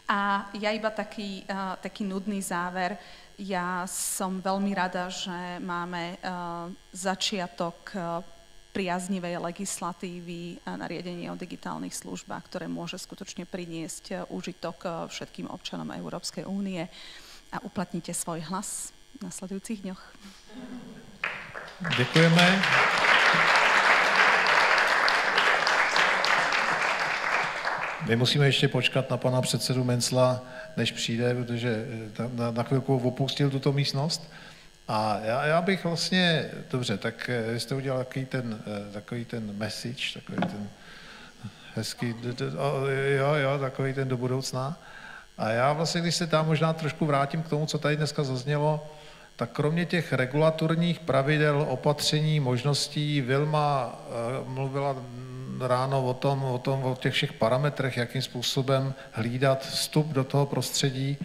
A ja iba taký nudný záver. Ja som veľmi rada, že máme začiatok priaznivej legislatívy a nariadenie o digitálnych službách, ktoré môže skutočne priniesť úžitok všetkým občanom Európskej únie. A uplatnite svoj hlas v nasledujúcich dňoch. Děkujeme. My musíme ještě počkat na pana předsedu Mencla, než přijde, protože na chvilku opustil tuto místnost. A já bych vlastně, dobře, tak jste udělal takový ten message, takový ten hezký, takový ten do budoucna. A já vlastně, když se tam možná trošku vrátím k tomu, co tady dneska zaznělo, tak kromě těch regulatorních pravidel, opatření, možností, Vilma mluvila ráno o těch všech parametrech, jakým způsobem hlídat vstup do toho prostředí.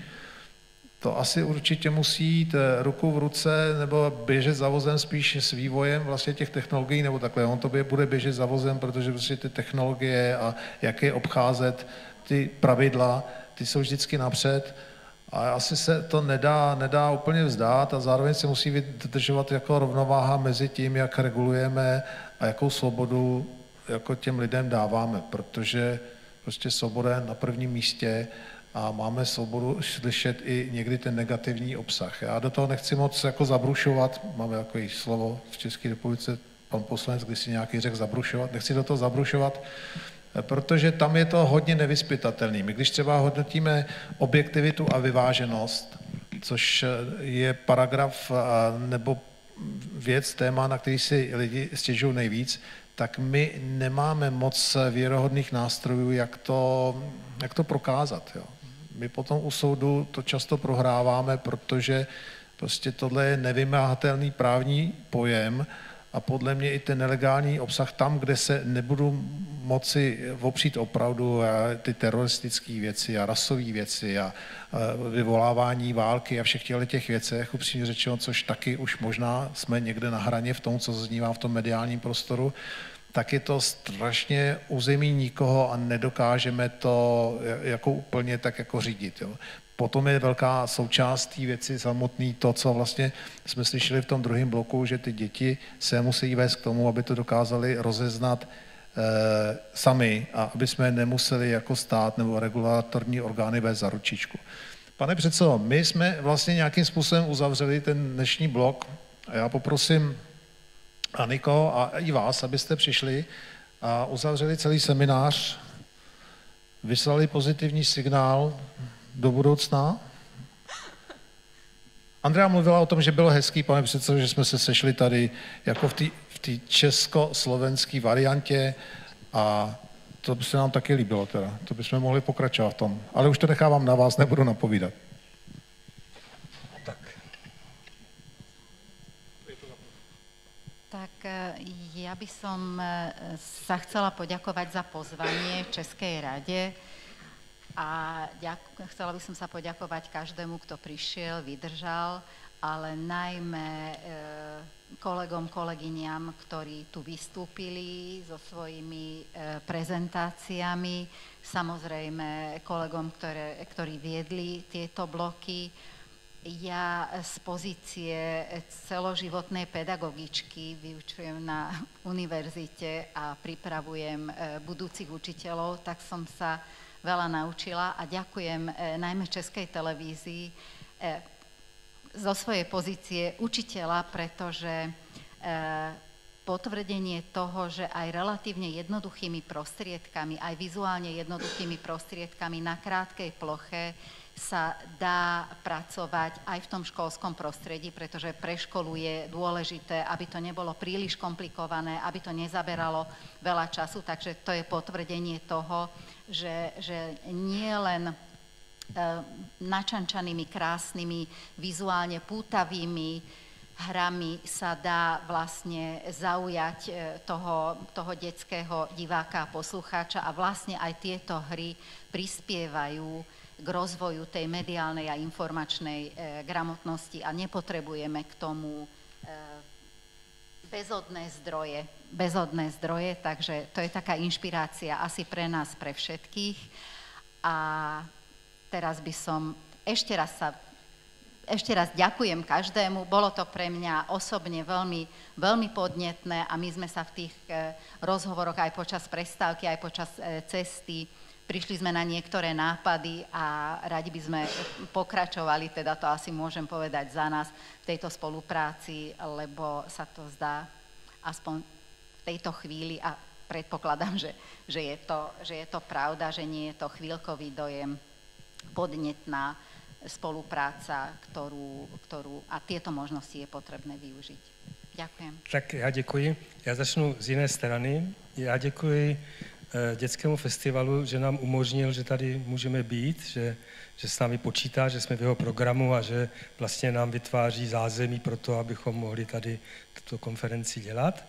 To asi určitě musí jít ruku v ruce nebo běžet za vozem spíš s vývojem vlastně těch technologií, nebo takhle, on to bude běžet za vozem, protože prostě ty technologie a jak je obcházet, ty pravidla, ty jsou vždycky napřed a asi se to nedá úplně vzdát a zároveň se musí vydržovat jako rovnováha mezi tím, jak regulujeme a jakou svobodu jako těm lidem dáváme, protože prostě svoboda je na prvním místě a máme svobodu slyšet i někdy ten negativní obsah. Já do toho nechci moc jako zabrušovat, máme takové slovo v České republice, pan poslanec, když si nějaký řekl zabrušovat, nechci do toho zabrušovat, protože tam je to hodně nevyzpytatelný. My když třeba hodnotíme objektivitu a vyváženost, což je paragraf nebo věc, téma, na který si lidi stěžují nejvíc, tak my nemáme moc věrohodných nástrojů, jak to prokázat. Jo. My potom u soudu to často prohráváme, protože prostě tohle je nevymáhatelný právní pojem a podle mě i ten nelegální obsah tam, kde se nebudu moci opřít opravdu ty teroristické věci a rasové věci a vyvolávání války a všech těch věcech, upřímně řečeno, což taky už možná jsme někde na hraně v tom, co zaznívá v tom mediálním prostoru, tak je to strašně území nikoho a nedokážeme to jako úplně tak jako řídit. Jo. Potom je velká součást té věci samotný to, co vlastně jsme slyšeli v tom druhém bloku, že ty děti se musí vést k tomu, aby to dokázali rozeznat sami a aby jsme nemuseli jako stát nebo regulatorní orgány vést za ručičku. Pane předsedo, my jsme vlastně nějakým způsobem uzavřeli ten dnešní blok a já poprosím Aniko a i vás, abyste přišli a uzavřeli celý seminář, vyslali pozitivní signál do budoucna. Andrea mluvila o tom, že bylo hezký, pane předsedo, že jsme se sešli tady jako v té československé variantě a to by se nám taky líbilo teda. To bychom mohli pokračovat v tom. Ale už to nechávám na vás, nebudu napovídat. Tak ja by som sa chcela poďakovať za pozvanie Českej rade a chcela by som sa poďakovať každému, kto prišiel, vydržal, ale najmä kolegom, kolegyňam, ktorí tu vystúpili so svojimi prezentáciami, samozrejme kolegom, ktorí viedli tieto bloky. Ja z pozície celoživotnej pedagogičky vyučujem na univerzite a pripravujem budúcich učiteľov, tak som sa veľa naučila a ďakujem najmä Českej televízii zo svojej pozície učiteľa, pretože potvrdenie toho, že aj relatívne jednoduchými prostriedkami, aj vizuálne jednoduchými prostriedkami na krátkej ploche sa dá pracovať aj v tom školskom prostredí, pretože pre školu je dôležité, aby to nebolo príliš komplikované, aby to nezaberalo veľa času, takže to je potvrdenie toho, že nie len načančanými, krásnymi, vizuálne pútavými hrami sa dá vlastne zaujať toho detského diváka a poslucháča a vlastne aj tieto hry prispievajú k rozvoju tej mediálnej a informačnej gramotnosti a nepotrebujeme k tomu bezodné zdroje, takže to je taká inšpirácia asi pre nás, pre všetkých. A teraz by som ešte raz ďakujem každému, bolo to pre mňa osobne veľmi, veľmi podnetné a my sme sa v tých rozhovoroch aj počas prestávky, aj počas cesty prišli sme na niektoré nápady a radi by sme pokračovali, teda to asi môžem povedať za nás, v tejto spolupráci, lebo sa to zdá aspoň v tejto chvíli a predpokladám, že je to pravda, že nie je to chvíľkový dojem, podnetná spolupráca, ktorú a tieto možnosti je potrebné využiť. Ďakujem. Tak já děkuji. Já začnu z jiné strany. Já děkuji Dětskému festivalu, že nám umožnil, že tady můžeme být, že s námi počítá, že jsme v jeho programu a že vlastně nám vytváří zázemí pro to, abychom mohli tady tuto konferenci dělat.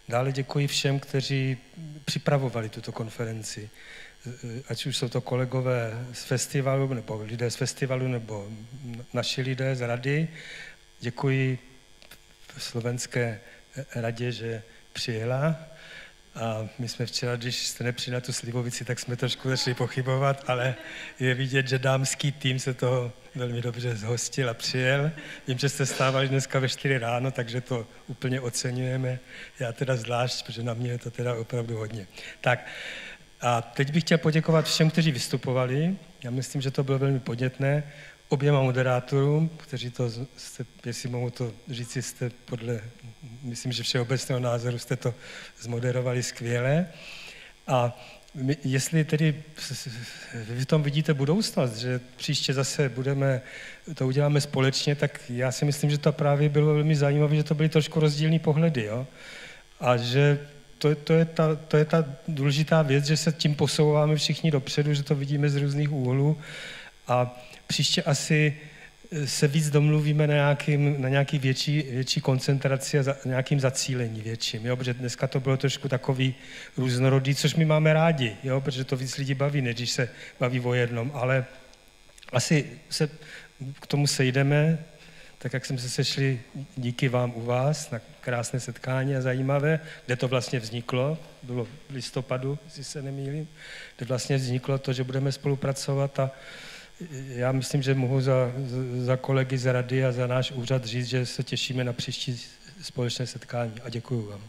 Dále děkuji všem, kteří připravovali tuto konferenci. Ať už jsou to kolegové z festivalu, nebo lidé z festivalu, nebo naši lidé z rady. Děkuji Slovenské radě, že přijela. A my jsme včera, když jste nepřijeli na tu Slivovici, tak jsme trošku začali pochybovat, ale je vidět, že dámský tým se toho velmi dobře zhostil a přijel. Vím, že jste stávali dneska ve 4 ráno, takže to úplně oceňujeme. Já teda zvlášť, protože na mě je to teda opravdu hodně. Tak a teď bych chtěl poděkovat všem, kteří vystupovali. Já myslím, že to bylo velmi podnětné. Oběma moderátorům, kteří to, jestli mohu to říct, jste podle, myslím, že všeobecného názoru jste to zmoderovali skvěle. A jestli tedy vy v tom vidíte budoucnost, že příště zase to uděláme společně, tak já si myslím, že to právě bylo velmi zajímavé, že to byly trošku rozdílné pohledy, jo? A že to je ta důležitá věc, že se tím posouváme všichni dopředu, že to vidíme z různých úhlů a příště asi se víc domluvíme na nějaký větší koncentraci a nějakým zacílení větším, jo? Protože dneska to bylo trošku takový různorodý, což my máme rádi, jo? Protože to víc lidí baví, než když se baví o jednom, ale asi se k tomu sejdeme, tak jak jsme se sešli díky vám u vás na krásné setkání a zajímavé, kde to vlastně vzniklo, bylo v listopadu, jestli se nemýlím, kde vlastně vzniklo to, že budeme spolupracovat a já myslím, že mohu za kolegy z rady a za náš úřad říct, že se těšíme na příští společné setkání a děkuju vám.